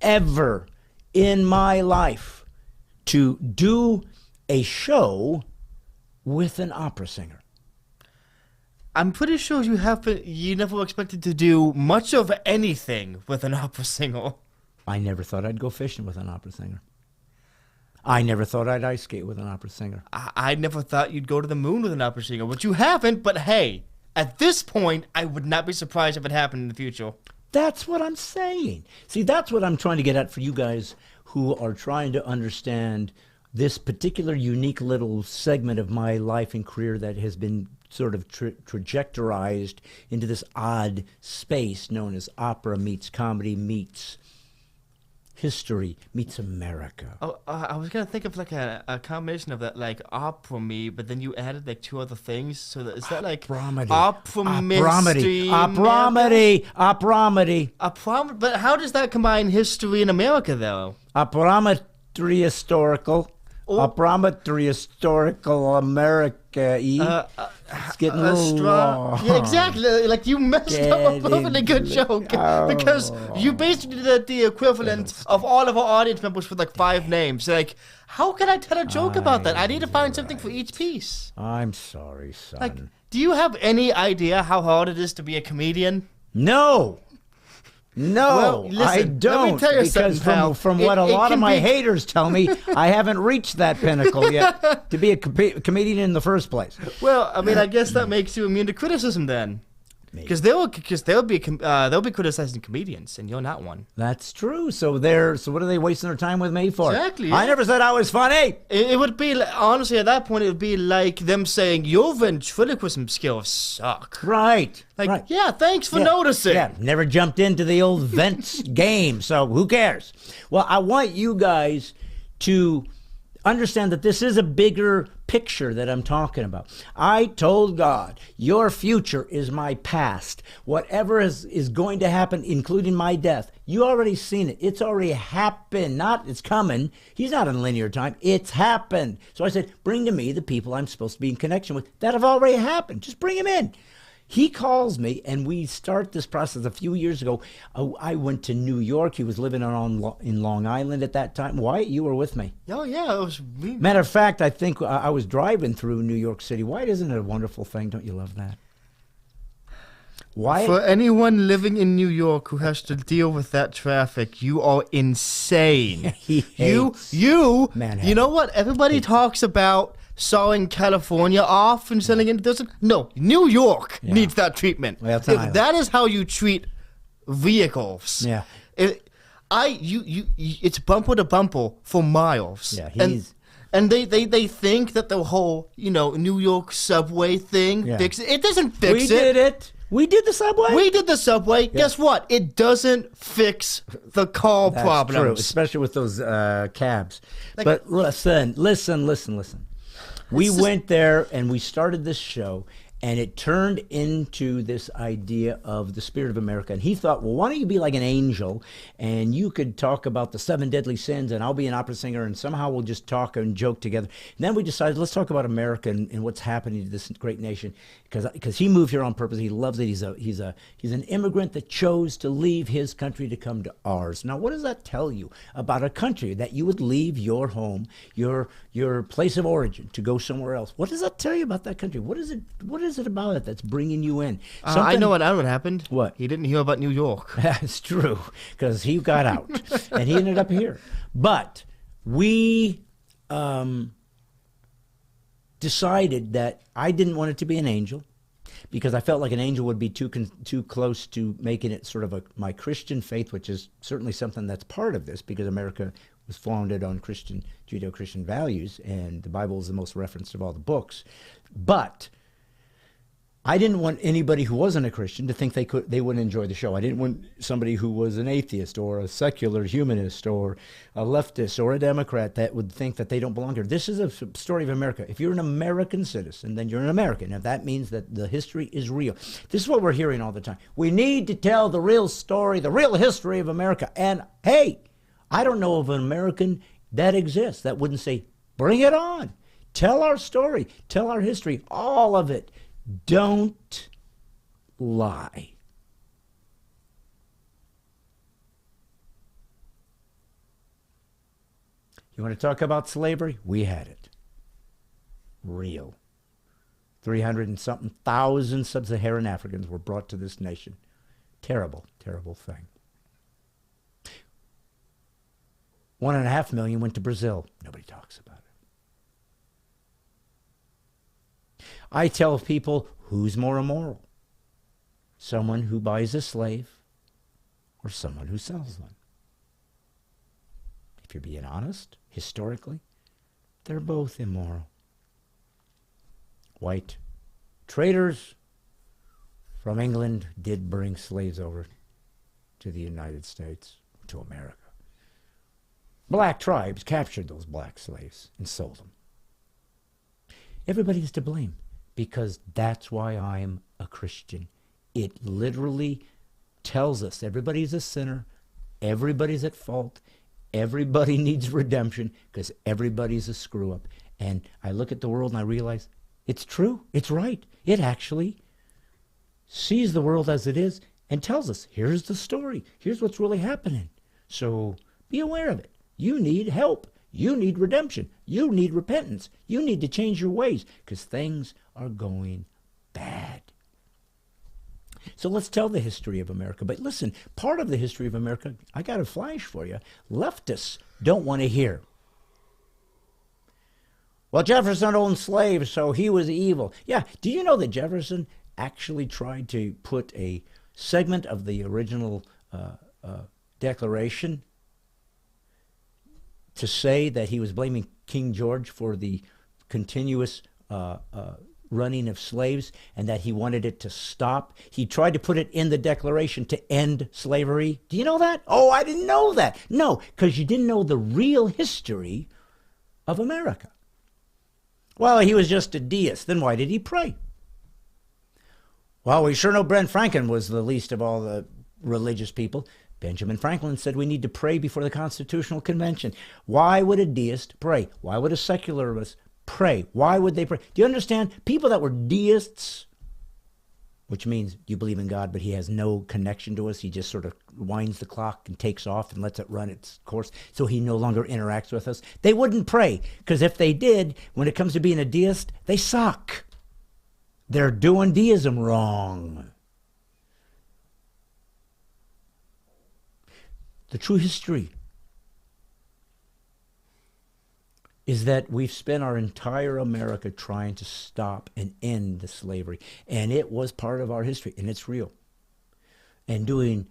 ever in my life to do a show with an opera singer. I'm pretty sure you never expected to do much of anything with an opera singer. I never thought I'd go fishing with an opera singer. I never thought I'd ice skate with an opera singer. I never thought you'd go to the moon with an opera singer, but you haven't. But hey, at this point, I would not be surprised if it happened in the future. That's what I'm saying. See, that's what I'm trying to get at for you guys who are trying to understand this particular unique little segment of my life and career that has been sort of trajectorized into this odd space known as opera meets comedy meets history meets America. Oh, I was gonna think of like a combination of that, like opera me, but then you added like 2 other things. So is that like Opera-medy. But how does that combine history in America though? Operametry historical. Operametry historical America. It's getting a little long. Yeah, exactly. Like you messed up a perfectly good joke because you basically did the equivalent of all of our audience members with like 5 names. Like, how can I tell a joke about that? I need to find something for each piece. I'm sorry, son. Like, do you have any idea how hard it is to be a comedian? No. No, Well, listen, I let me don't, tell you because something, pal. from what a It lot of can my be- haters tell me, I haven't reached that pinnacle yet to be a comedian in the first place. Well, I mean, I guess that makes you immune to criticism then. Because they'll be criticizing comedians, and you're not one. That's true. So what are they wasting their time with me for? Exactly, I yeah. never said I was funny. It would be, honestly, at that point, it would be like them saying, your ventriloquism skills suck. Right. Like, right. yeah, thanks for noticing. Yeah, never jumped into the old vents game, so who cares? Well, I want you guys to understand that this is a bigger picture that I'm talking about. I told God, your future is my past. Whatever is going to happen, including my death, you already seen it. It's already happened. Not it's coming. He's not in linear time. It's happened. So I said, bring to me the people I'm supposed to be in connection with that have already happened. Just bring them in. He calls me, and we start this process a few years ago. I went to New York. He was living in Long Island at that time. Wyatt, you were with me. Oh, yeah, it was... Matter of fact, I think I was driving through New York City. Wyatt, isn't it a wonderful thing? Don't you love that? Wyatt? For anyone living in New York who has to deal with that traffic, you are insane. He hates Manhattan. You know what? Everybody talks about sawing California off and sending it to... No, New York needs that treatment. Well, it's an island. That is how you treat vehicles. Yeah. It's bumper to bumper for miles. Yeah, and they think that the whole, New York subway thing fixes it. It doesn't fix We it. did it. We did the subway. We did the subway. Guess what? It doesn't fix the car That's problems. true, especially with those cabs. Like- But listen. We went there and we started this show, And it turned into this idea of the spirit of America. And he thought, well, why don't you be like an angel and you could talk about the 7 deadly sins and I'll be an opera singer and somehow we'll just talk and joke together. And then we decided, let's talk about America and what's happening to this great nation. Because he moved here on purpose. He loves it. He's an immigrant that chose to leave his country to come to ours. Now, what does that tell you about a country, that you would leave your home, your place of origin, to go somewhere else? What does that tell you about that country? What is it about it that's bringing you in? I know what happened. What? He didn't hear about New York. That's true, because he got out and he ended up here. But we decided that I didn't want it to be an angel, because I felt like an angel would be too close to making it sort of my Christian faith, which is certainly something that's part of this, because America was founded on Judeo-Christian values, and the Bible is the most referenced of all the books. But I didn't want anybody who wasn't a Christian to think they wouldn't enjoy the show. I didn't want somebody who was an atheist or a secular humanist or a leftist or a Democrat that would think that they don't belong here. This is a story of America. If you're an American citizen, then you're an American. Now, that means that the history is real. This is what we're hearing all the time. We need to tell the real story, the real history of America. And, hey, I don't know of an American that exists that wouldn't say, bring it on. Tell our story. Tell our history. All of it. Don't lie. You want to talk about slavery? We had it. Real. 300 and something thousand sub-Saharan Africans were brought to this nation. Terrible, terrible thing. 1.5 million went to Brazil. Nobody talks about it. I tell people, who's more immoral? Someone who buys a slave or someone who sells one? If you're being honest, historically, they're both immoral. White traders from England did bring slaves over to the United States, to America. Black tribes captured those black slaves and sold them. Everybody's to blame, because that's why I'm a Christian. It literally tells us everybody's a sinner, everybody's at fault, everybody needs redemption, because everybody's a screw-up. And I look at the world and I realize it's true, it's right. It actually sees the world as it is and tells us, here's the story, here's what's really happening. So be aware of it. You need help. You need redemption. You need repentance. You need to change your ways, because things are going bad. So let's tell the history of America. But listen, part of the history of America, I got a flash for you, leftists don't want to hear. Well, Jefferson owned slaves, so he was evil. Yeah, do you know that Jefferson actually tried to put a segment of the original Declaration to say that he was blaming King George for the continuous running of slaves, and that he wanted it to stop? He tried to put it in the Declaration to end slavery. Do you know that? Oh, I didn't know that. No, because you didn't know the real history of America. Well, he was just a deist. Then why did he pray? Well, we sure know Ben Franklin was the least of all the religious people. Benjamin Franklin said we need to pray before the Constitutional Convention. Why would a deist pray? Why would a secularist pray? Why would they pray? Do you understand? People that were deists, which means you believe in God, but he has no connection to us. He just sort of winds the clock and takes off and lets it run its course, so he no longer interacts with us. They wouldn't pray, because if they did, when it comes to being a deist, they suck. They're doing deism wrong. The true history is that we've spent our entire America trying to stop and end the slavery. And it was part of our history, and it's real. And doing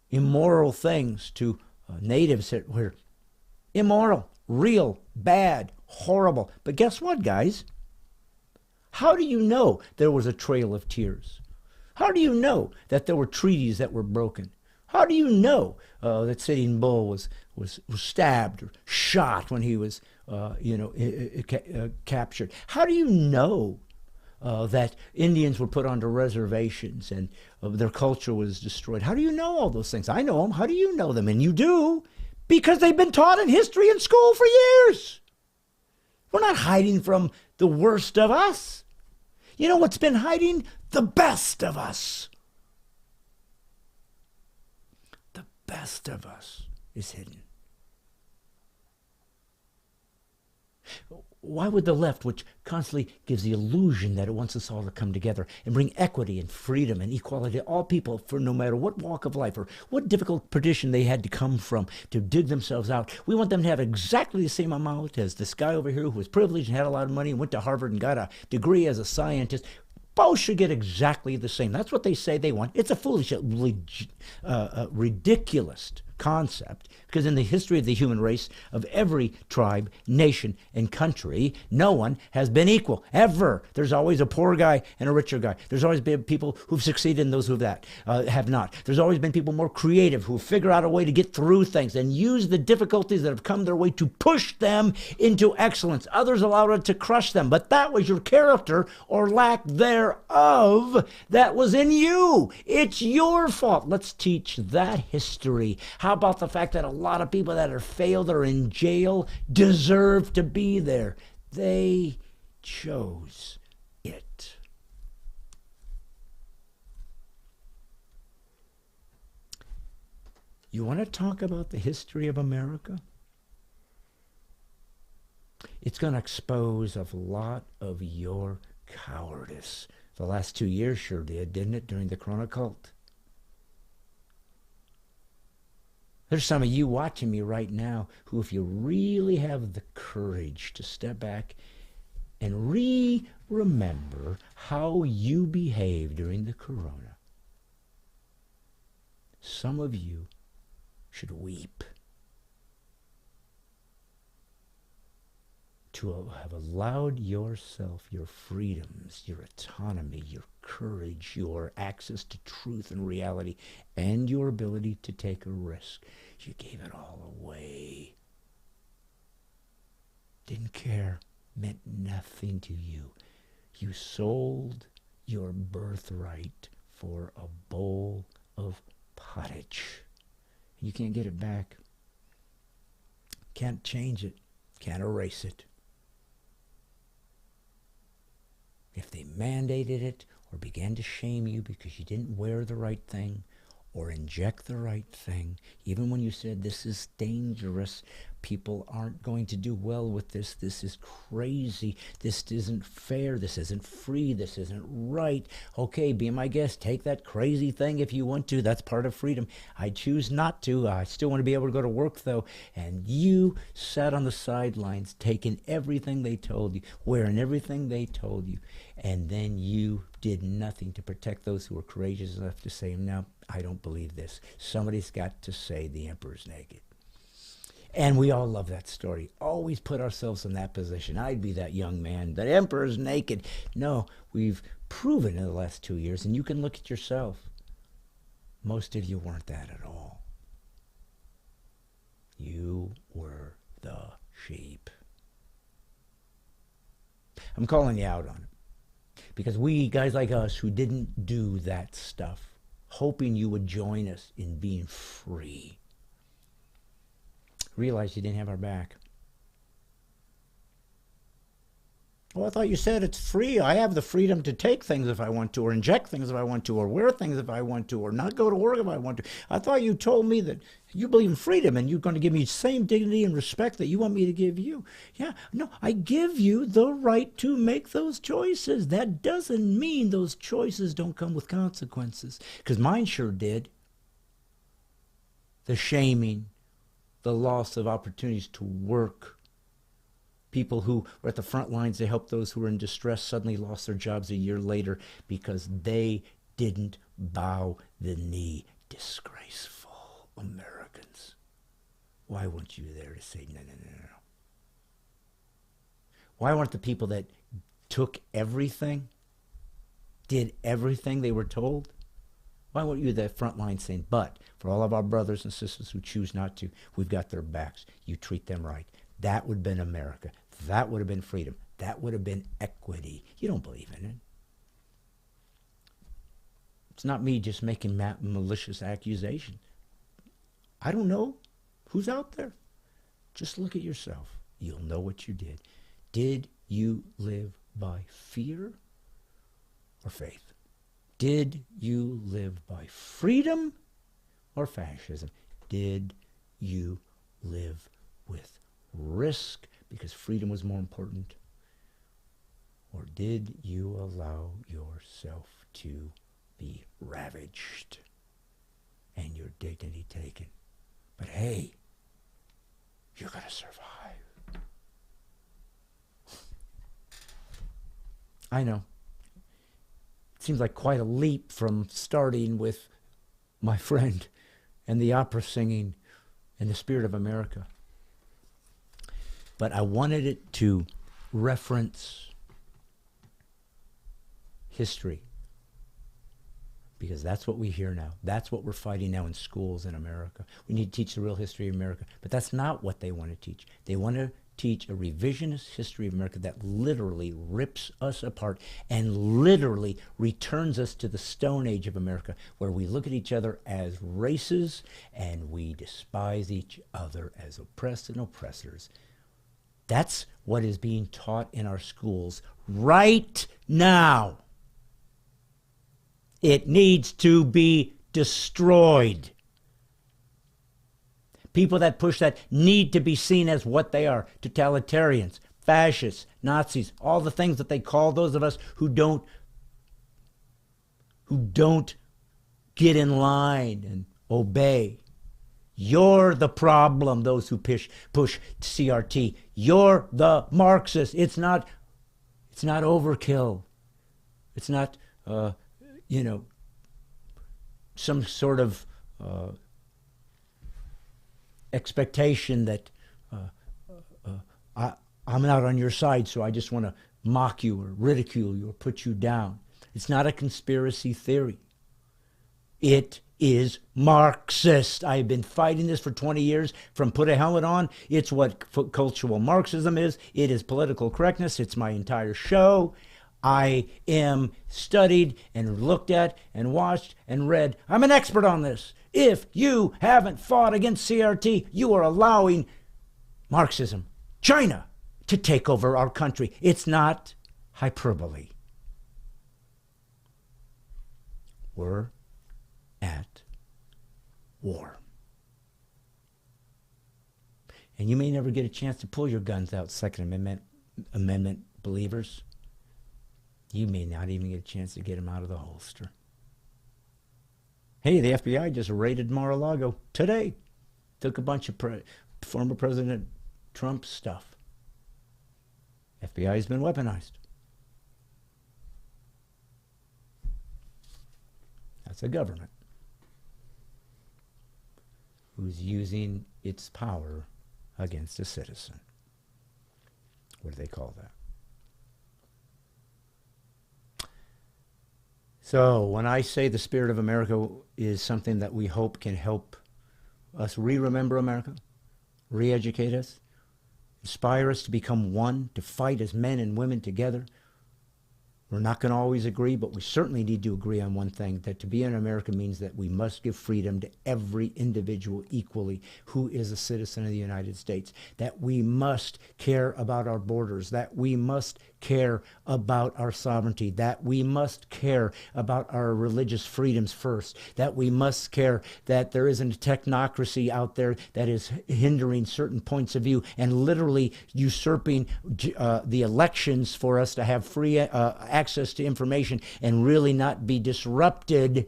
immoral things to natives that were immoral, real, bad, horrible. But guess what, guys? How do you know there was a trail of tears? How do you know that there were treaties that were broken? How do you know that Sitting Bull was stabbed or shot when he was, captured? How do you know that Indians were put onto reservations and their culture was destroyed. How do you know all those things? I know them. How do you know them? And you do, because they've been taught in history in school for years. We're not hiding from the worst of us. You know what's been hiding? The best of us. The best of us is hidden. Why would the left, which constantly gives the illusion that it wants us all to come together and bring equity and freedom and equality to all people, for no matter what walk of life or what difficult position they had to come from to dig themselves out, we want them to have exactly the same amount as this guy over here who was privileged and had a lot of money and went to Harvard and got a degree as a scientist. Both should get exactly the same. That's what they say they want. It's a foolish, ridiculous concept, because in the history of the human race, of every tribe, nation, and country, no one has been equal, ever. There's always a poor guy and a richer guy. There's always been people who've succeeded and those who have not. There's always been people more creative who figure out a way to get through things and use the difficulties that have come their way to push them into excellence. Others allowed it to crush them, but that was your character or lack thereof that was in you. It's your fault. Let's teach that history. How about the fact that a lot of people that are failed or in jail deserve to be there? They chose it. You want to talk about the history of America? It's going to expose a lot of your cowardice. The last 2 years sure did, didn't it, during the Corona cult? There's some of you watching me right now who, if you really have the courage to step back and remember how you behaved during the Corona, some of you should weep to have allowed yourself your freedoms, your autonomy, your courage, your access to truth and reality, and your ability to take a risk. You gave it all away. Didn't care. Meant nothing to you. You sold your birthright for a bowl of pottage. You can't get it back. Can't change it. Can't erase it. If they mandated it or began to shame you because you didn't wear the right thing or inject the right thing, even when you said this is dangerous, people aren't going to do well with this, this is crazy, this isn't fair, this isn't free, this isn't right. Okay, be my guest, take that crazy thing if you want to, that's part of freedom. I choose not to. I still want to be able to go to work though. And you sat on the sidelines taking everything they told you, wearing everything they told you, and then you did nothing to protect those who were courageous enough to say, no, I don't believe this. Somebody's got to say the emperor's naked. And we all love that story. Always put ourselves in that position. I'd be that young man. The emperor's naked. No, we've proven in the last 2 years, and you can look at yourself. Most of you weren't that at all. You were the sheep. I'm calling you out on it. Because we, guys like us who didn't do that stuff, hoping you would join us in being free, realized you didn't have our back. Well, I thought you said it's free. I have the freedom to take things if I want to, or inject things if I want to, or wear things if I want to, or not go to work if I want to. I thought you told me that you believe in freedom and you're going to give me the same dignity and respect that you want me to give you. Yeah, no, I give you the right to make those choices. That doesn't mean those choices don't come with consequences, because mine sure did. The shaming, the loss of opportunities to work. People who were at the front lines to help those who were in distress suddenly lost their jobs a year later because they didn't bow the knee. Disgraceful Americans. Why weren't you there to say no, no, no, no? Why weren't the people that took everything, did everything they were told? Why weren't you at the front line saying, but for all of our brothers and sisters who choose not to, we've got their backs. You treat them right. That would have been America. That would have been freedom. That would have been equity. You don't believe in it. It's not me just making malicious accusation. I don't know who's out there. Just look at yourself. You'll know what you did. Did you live by fear or faith? Did you live by freedom or fascism? Did you live with risk because freedom was more important? Or did you allow yourself to be ravaged and your dignity taken? But hey, you're going to survive. I know. It seems like quite a leap from starting with my friend and the opera singing and the spirit of America. But I wanted it to reference history, because that's what we hear now. That's what we're fighting now in schools in America. We need to teach the real history of America. But that's not what they want to teach. They want to teach a revisionist history of America that literally rips us apart and literally returns us to the Stone Age of America, where we look at each other as races and we despise each other as oppressed and oppressors. That's what is being taught in our schools right now. It needs to be destroyed. People that push that need to be seen as what they are: totalitarians, fascists, Nazis, all the things that they call those of us who don't get in line and obey. You're the problem, those who push CRT. You're the Marxist. It's not overkill. It's not some sort of expectation that I'm not on your side, so I just want to mock you or ridicule you or put you down. It's not a conspiracy theory. It is Marxist. I've been fighting this for 20 years from Put a Helmet On. It's what cultural Marxism is. It is political correctness. It's my entire show. I am studied and looked at and watched and read. I'm an expert on this. If you haven't fought against CRT, you are allowing Marxism, China, to take over our country. It's not hyperbole. We're at war. And you may never get a chance to pull your guns out, Second Amendment believers. You may not even get a chance to get them out of the holster. Hey, the FBI just raided Mar-a-Lago today. Took a bunch of former President Trump stuff. FBI has been weaponized. That's a government who's using its power against a citizen. What do they call that? So when I say the spirit of America is something that we hope can help us remember America, re-educate us, inspire us to become one, to fight as men and women together. We're not going to always agree, but we certainly need to agree on one thing, that to be in America means that we must give freedom to every individual equally who is a citizen of the United States, that we must care about our borders, that we must care about our sovereignty, that we must care about our religious freedoms first, that we must care that there isn't a technocracy out there that is hindering certain points of view and literally usurping the elections for us to have free access to information and really not be disrupted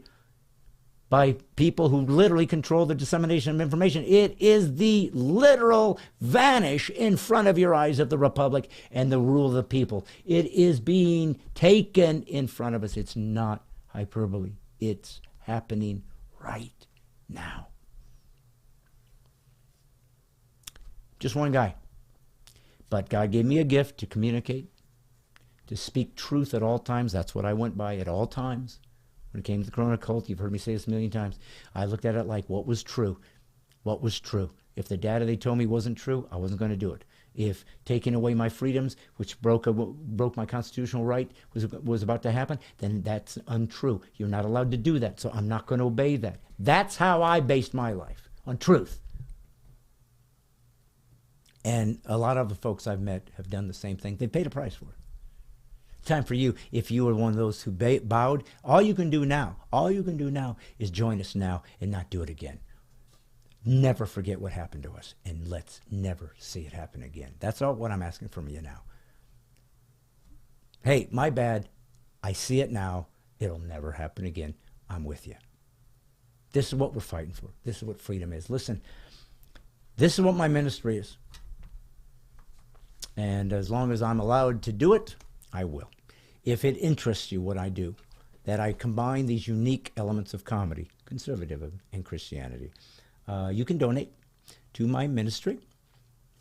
by people who literally control the dissemination of information. It is the literal vanish in front of your eyes of the republic and the rule of the people. It is being taken in front of us. It's not hyperbole. It's happening right now. Just one guy. But God gave me a gift to communicate, to speak truth at all times. That's what I went by at all times. When it came to the Corona cult, you've heard me say this a million times. I looked at it like what was true. What was true. If the data they told me wasn't true, I wasn't going to do it. If taking away my freedoms, which broke my constitutional right, was about to happen, then that's untrue. You're not allowed to do that, so I'm not going to obey that. That's how I based my life, on truth. And a lot of the folks I've met have done the same thing. They paid a price for it. Time for you, if you were one of those who bowed, all you can do now is join us now and not do it again. Never forget what happened to us, and let's never see it happen again. That's all what I'm asking from you now. Hey, my bad. I see it now. It'll never happen again. I'm with you. This is what we're fighting for. This is what freedom is. Listen, this is what my ministry is. And as long as I'm allowed to do it, I will. If it interests you what I do, that I combine these unique elements of comedy, conservatism, and Christianity, you can donate to my ministry.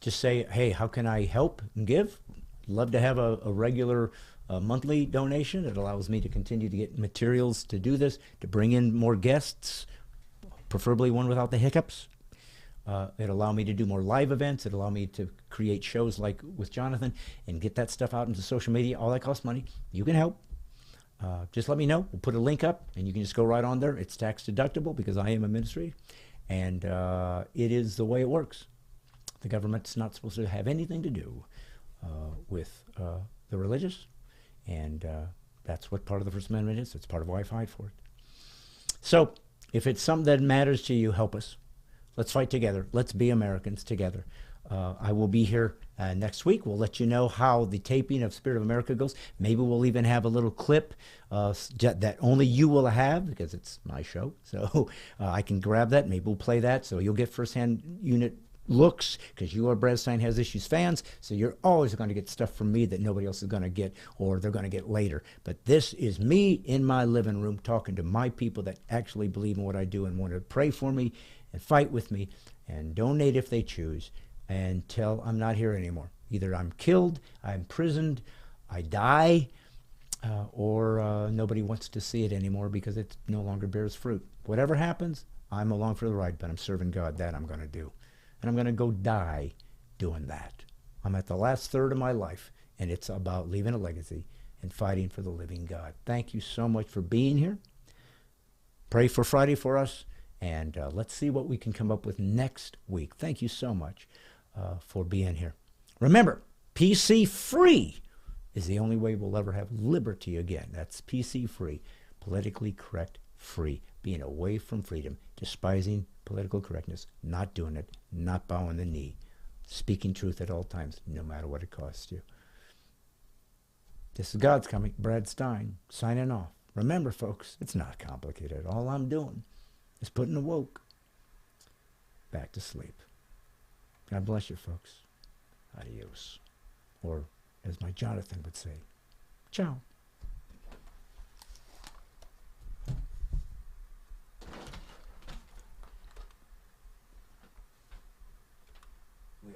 Just say, hey, how can I help and give? Love to have a regular monthly donation. It allows me to continue to get materials to do this, to bring in more guests, preferably one without the hiccups. It allow me to do more live events. It allow me to create shows like with Jonathan and get that stuff out into social media. All that costs money. You can help. Just let me know. We'll put a link up, and you can just go right on there. It's tax deductible because I am a ministry, and it is the way it works. The government's not supposed to have anything to do with the religious, and that's what part of the First Amendment is. It's part of why I fight for it. So if it's something that matters to you, help us. Let's fight together. Let's be Americans together. I will be here next week. We'll let you know how the taping of Spirit of America goes. Maybe we'll even have a little clip that only you will have because it's my show. So I can grab that. Maybe we'll play that. So you'll get firsthand unit looks because you are Brad Stine Has Issues fans. So you're always going to get stuff from me that nobody else is going to get or they're going to get later. But this is me in my living room talking to my people that actually believe in what I do and want to pray for me and fight with me and donate if they choose until I'm not here anymore. Either I'm killed, I'm imprisoned, I die, or nobody wants to see it anymore because it no longer bears fruit. Whatever happens, I'm along for the ride, but I'm serving God. That I'm going to do. And I'm going to go die doing that. I'm at the last third of my life, and it's about leaving a legacy and fighting for the living God. Thank you so much for being here. Pray for Friday for us. And let's see what we can come up with next week. Thank you so much for being here. Remember, PC free is the only way we'll ever have liberty again. That's PC free, politically correct free, being away from freedom, despising political correctness, not doing it, not bowing the knee, speaking truth at all times, no matter what it costs you. This is God's Coming. Brad Stine, signing off. Remember, folks, it's not complicated. All I'm doing is putting the woke back to sleep. God bless you, folks. Adios. Or, as my Jonathan would say, ciao.